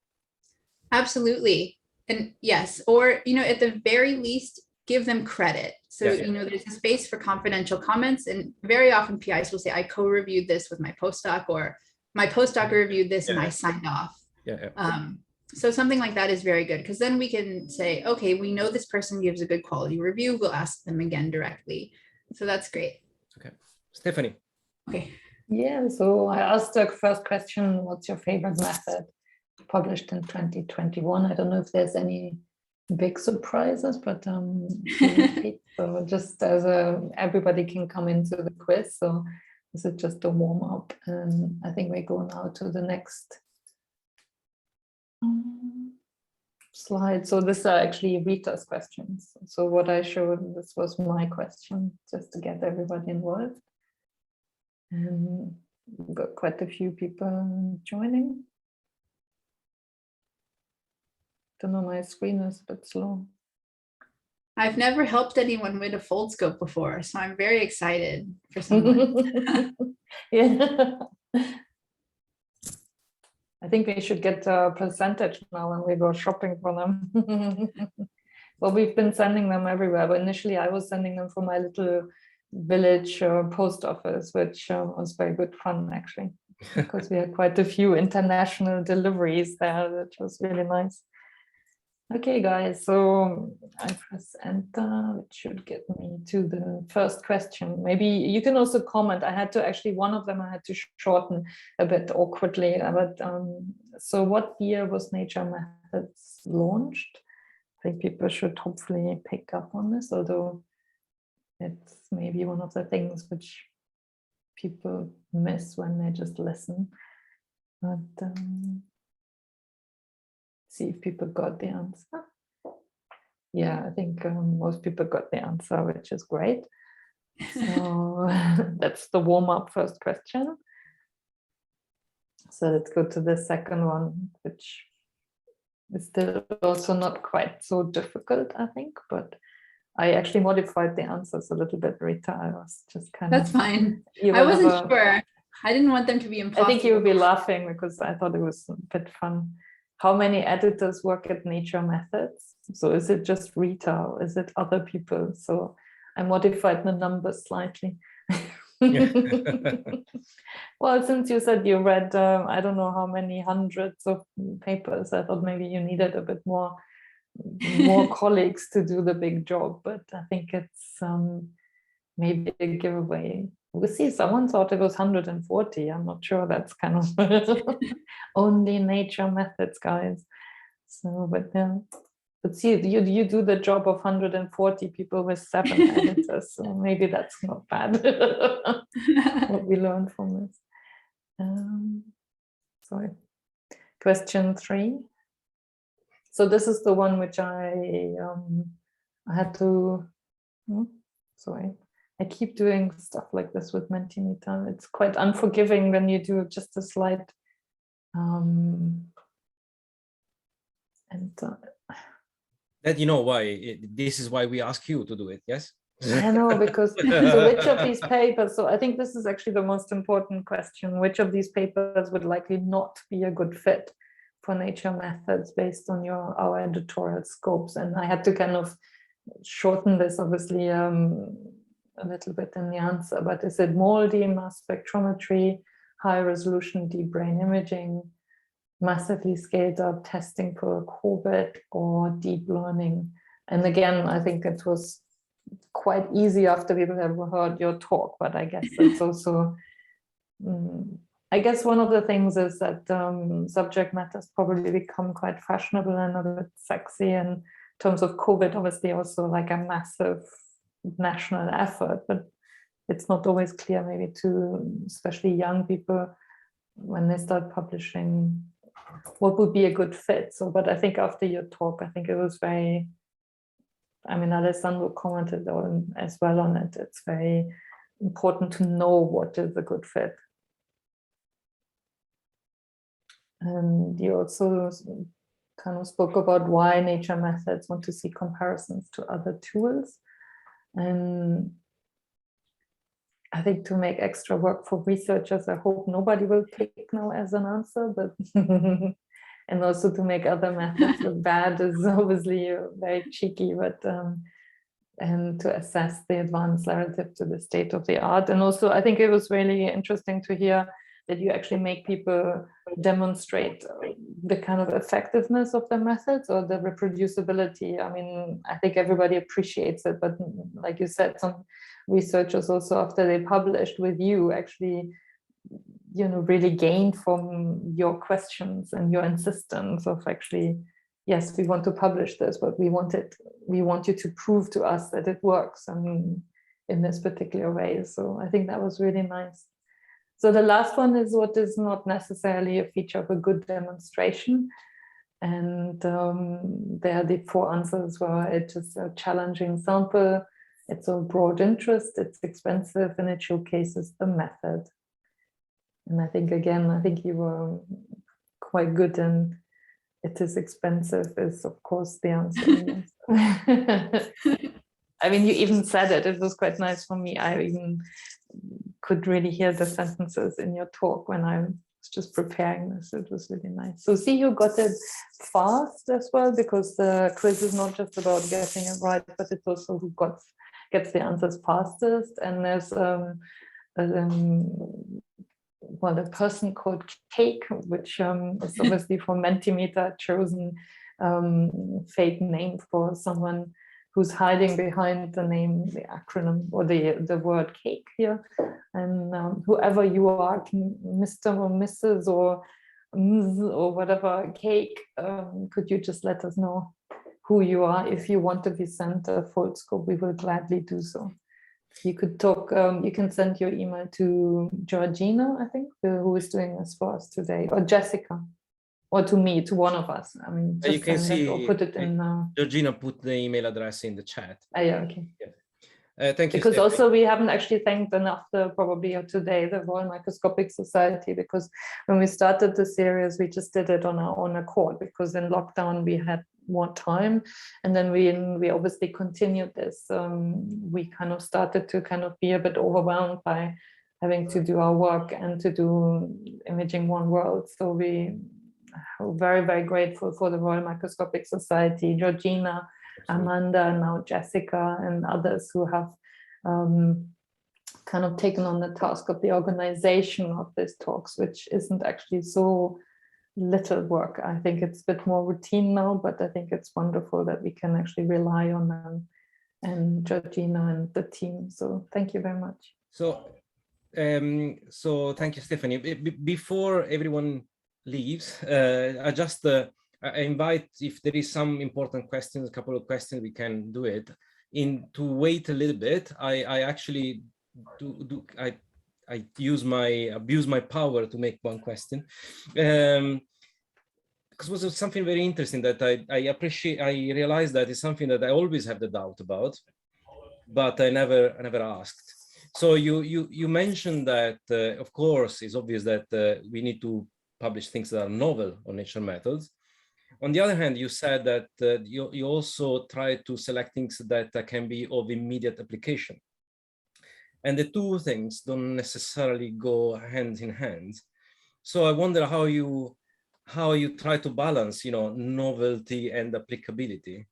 Absolutely. And yes, or, at the very least, give them credit. So, there's a space for confidential comments, and very often PIs will say, I co-reviewed this with my postdoc, or my postdoc reviewed this and I signed off. So something like that is very good, because then we can say, okay, we know this person gives a good quality review. We'll ask them again directly. So that's great. Okay. Stephanie. Okay. Yeah, so I asked the first question, what's your favorite method? Published in 2021. I don't know if there's any big surprises, but so just as everybody can come into the quiz. So this is just a warm up, and I think we go now to the next slide. So these are actually Rita's questions. So what I showed, this was my question, just to get everybody involved. And we've got quite a few people joining. Don't know, my screen is a bit slow. I've never helped anyone with a fold scope before, so I'm very excited for someone. Yeah. I think we should get a percentage now when we go shopping for them. Well, we've been sending them everywhere, but initially I was sending them from my little village post office, which was very good fun actually, because we had quite a few international deliveries there, which was really nice. Okay, guys, so I press enter, which should get me to the first question. Maybe you can also comment. I had to actually, one of them I had to shorten a bit awkwardly, but so what year was Nature Methods launched? I think people should hopefully pick up on this, although it's maybe one of the things which people miss when they just listen. But see if people got the answer. Yeah, I think most people got the answer, which is great. So that's the warm-up first question. So let's go to the second one, which is still also not quite so difficult, I think, but I actually modified the answers a little bit, Rita. I was just kind of... That's fine. I wasn't sure. I didn't want them to be impossible. I think you would be laughing because I thought it was a bit fun. How many editors work at Nature Methods? So is it just Rita or is it other people? So I modified the numbers slightly. Well, since you said you read, I don't know how many hundreds of papers, I thought maybe you needed a bit more colleagues to do the big job, but I think it's maybe a giveaway. We'll see, someone thought it was 140. I'm not sure, that's kind of only Nature Methods, guys. So, but see, you do the job of 140 people with 7 editors, so maybe that's not bad. What we learned from this. Sorry. Question 3. So this is the one which I had to, sorry. I keep doing stuff like this with Mentimeter. It's quite unforgiving when you do just a slide. That you know why this is why we ask you to do it, yes? I know, because so which of these papers, so I think this is actually the most important question, which of these papers would likely not be a good fit for Nature Methods based on our editorial scopes? And I had to kind of shorten this, obviously, a little bit in the answer, but is it MALDI, mass spectrometry, high resolution deep brain imaging, massively scaled up testing for COVID, or deep learning And again, I think it was quite easy after people have heard your talk, but I guess it's also, I guess one of the things is that subject matters probably become quite fashionable and a bit sexy. And in terms of COVID, obviously also like a massive national effort, but it's not always clear maybe to especially young people when they start publishing what would be a good fit. So, but I think after your talk, I think it was very, I mean, Alessandro commented on as well on it. It's very important to know what is a good fit. And you also kind of spoke about why nature methods want to see comparisons to other tools. And I think to make extra work for researchers, I hope nobody will pick now as an answer, but and also to make other methods look bad is obviously very cheeky, but and to assess the advanced relative to the state of the art. And also I think it was really interesting to hear that you actually make people demonstrate the kind of effectiveness of the methods or the reproducibility. I mean, I think everybody appreciates it, but like you said, some researchers also after they published with you actually, you know, really gained from your questions and your insistence of actually, yes, we want to publish this, but we want you to prove to us that it works, I mean, in this particular way. So I think that was really nice. So the last one is what is not necessarily a feature of a good demonstration. And there the 4 answers were: it is a challenging sample, it's of broad interest, it's expensive, and it showcases the method. And I think, again, I think you were quite good, and it is expensive is, of course, the answer. I mean, you even said it. It was quite nice for me. I even could really hear the sentences in your talk when I was just preparing this. It was really nice. So see, you got it fast as well, because the quiz is not just about getting it right, but it's also who gets the answers fastest. And there's well, a person called Cake, which is obviously for Mentimeter chosen fake name for someone who's hiding behind the name, the acronym, or the word cake here. And whoever you are, Mr. or Mrs. or Ms. or whatever, Cake, could you just let us know who you are? If you want to be sent a full scope, we will gladly do so. You could talk, you can send your email to Georgina, I think, who is doing this for us today, or Jessica, or to me, to one of us. I mean, just you can see, or put it in. Georgina put the email address in the chat. Yeah, okay. Yeah. Thank you. Because Stephanie. also we haven't actually thanked enough probably today the Royal Microscopic Society, because when we started the series, we just did it on our own accord, because in lockdown we had more time, and then we obviously continued this. We kind of started to kind of be a bit overwhelmed by having to do our work and to do Imaging One World. So we are very, very grateful for the Royal Microscopic Society, Georgina, Amanda, now Jessica, and others who have kind of taken on the task of the organization of these talks, which isn't actually so little work. I think it's a bit more routine now, but I think it's wonderful that we can actually rely on them and Georgina and the team. So thank you very much. So thank you, Stephanie. Before everyone leaves, I just I invite, if there is some important questions, a couple of questions, we can do it. To wait a little bit, I actually abuse my power to make one question, because it was something very interesting that I appreciate. I realized that it's something that I always have the doubt about, but I never asked. So you mentioned that of course it's obvious that we need to publish things that are novel on nature methods. On the other hand, you said that you also try to select things that can be of immediate application. And the two things don't necessarily go hand in hand. So I wonder how you try to balance, novelty and applicability.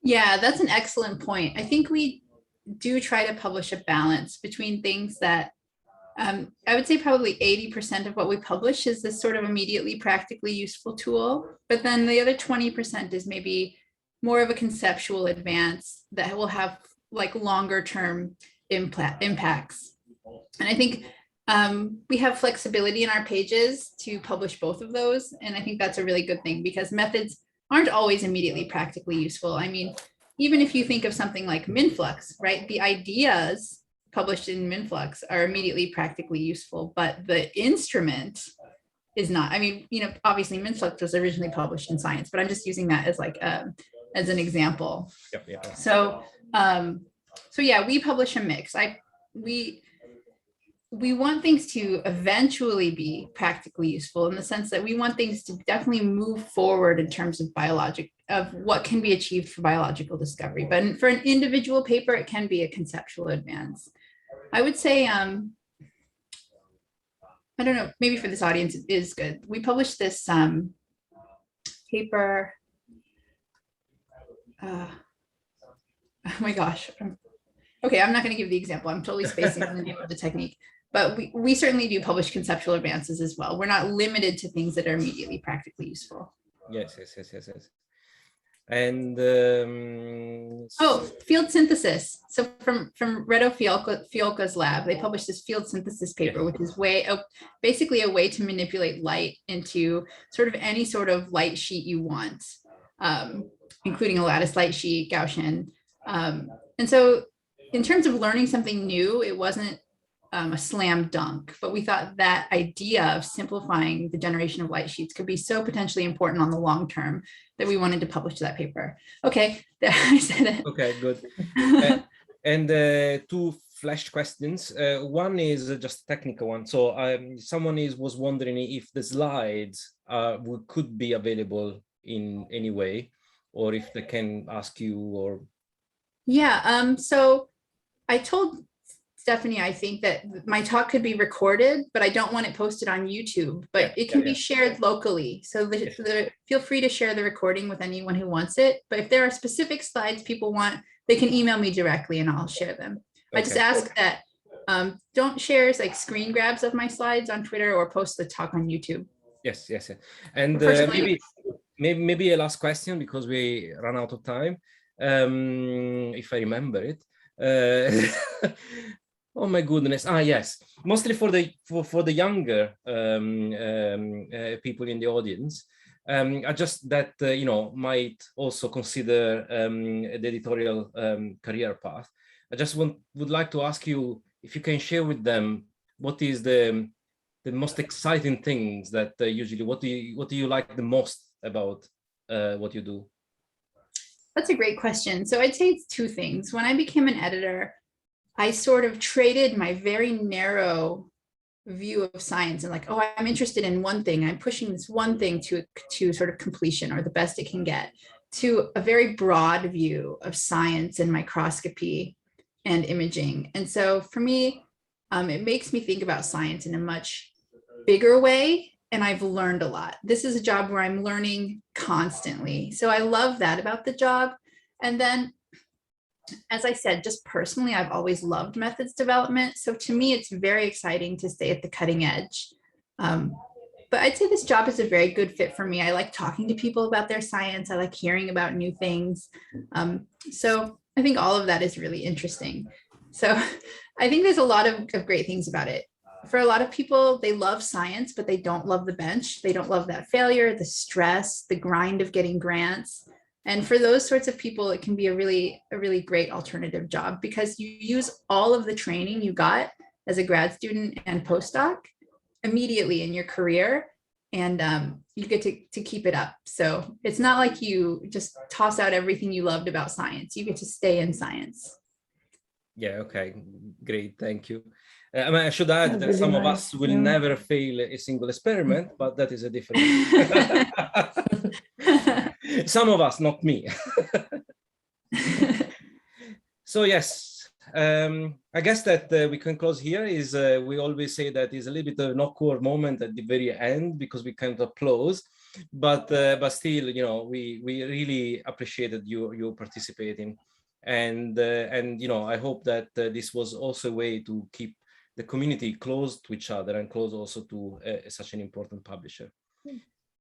Yeah, that's an excellent point. I think we do try to publish a balance between things that I would say probably 80% of what we publish is this sort of immediately practically useful tool. But then the other 20% is maybe more of a conceptual advance that will have like longer term impacts. And I think we have flexibility in our pages to publish both of those. And I think that's a really good thing because methods aren't always immediately practically useful. I mean, even if you think of something like MinFlux, right? The ideas published in MinFlux are immediately practically useful, but the instrument is not. I mean, you know, obviously MinFlux was originally published in Science, but I'm just using that as like as an example. Yep, yep. So, so yeah, we publish a mix. We want things to eventually be practically useful in the sense that we want things to definitely move forward in terms of what can be achieved for biological discovery. But for an individual paper, it can be a conceptual advance. I would say, I don't know, maybe for this audience it is good. We published this paper. Oh my gosh. Okay, I'm not going to give the example. I'm totally spacing on the name of the technique. But we certainly do publish conceptual advances as well. We're not limited to things that are immediately practically useful. Yes. And field synthesis. So from Reto Fiolka's lab, they published this field synthesis paper, which is basically a way to manipulate light into sort of any sort of light sheet you want, including a lattice light sheet, Gaussian. And so in terms of learning something new, it wasn't a slam dunk, but we thought that idea of simplifying the generation of light sheets could be so potentially important on the long term that we wanted to publish that paper. Okay, there, I said it. Okay, good. And two flash questions. One is just a technical one. So someone was wondering if the slides could be available in any way, or if they can ask you or. Yeah, so I told Stephanie, I think that my talk could be recorded, but I don't want it posted on YouTube, but it can be shared locally. So feel free to share the recording with anyone who wants it. But if there are specific slides people want, they can email me directly and I'll share them. Okay. I just ask that don't share like screen grabs of my slides on Twitter or post the talk on YouTube. Yes. And maybe a last question because we run out of time, if I remember it. Oh my goodness! Yes, mostly for the younger people in the audience. Just that you know might also consider the editorial career path. I just would like to ask you if you can share with them what is the most exciting things that usually what do you like the most about what you do? That's a great question. So I'd say it's two things. When I became an editor, I sort of traded my very narrow view of science and like, oh, I'm interested in one thing. I'm pushing this one thing to sort of completion or the best it can get, to a very broad view of science and microscopy and imaging. And so for me, it makes me think about science in a much bigger way. And I've learned a lot. This is a job where I'm learning constantly. So I love that about the job. And then, as I said, just personally, I've always loved methods development. So to me, it's very exciting to stay at the cutting edge. But I'd say this job is a very good fit for me. I like talking to people about their science. I like hearing about new things. So I think all of that is really interesting. So I think there's a lot of great things about it. For a lot of people, they love science, but they don't love the bench. They don't love that failure, the stress, the grind of getting grants. And for those sorts of people, it can be a really great alternative job because you use all of the training you got as a grad student and postdoc immediately in your career, and you get to keep it up. So it's not like you just toss out everything you loved about science. You get to stay in science. Yeah, okay, great, thank you. I mean, I should add that some of us will never fail a single experiment, but that is a different. Some of us, not me. So yes, I guess that we can close here. Is we always say that is a little bit of an awkward moment at the very end because we can't applause, but still, you know, we really appreciated you participating, and you know, I hope that this was also a way to keep the community close to each other and close also to such an important publisher.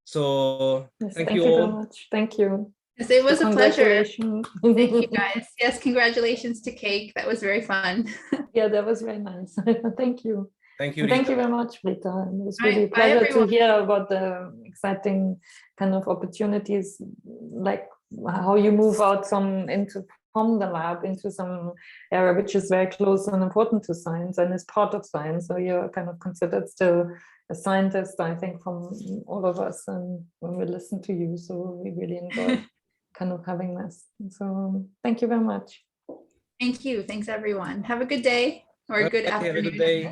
So yes, thank you all. Very much. Thank you. Yes, it was a pleasure. Congratulations. Thank you guys. Yes, congratulations to Cake. That was very fun. Yeah, that was very nice. Thank you. Thank you, And Rita. thank you very much, Rita. It was All right, really a bye, pleasure to everyone. hear about the exciting kind of opportunities, like how you move out from the lab into some area which is very close and important to science and is part of science. So you're kind of considered still a scientist, I think, from all of us, and when we listen to you. So we really enjoyed kind of having this. So thank you very much. Thank you. Thanks, everyone. Have a good day or a good Okay, have a afternoon. good day.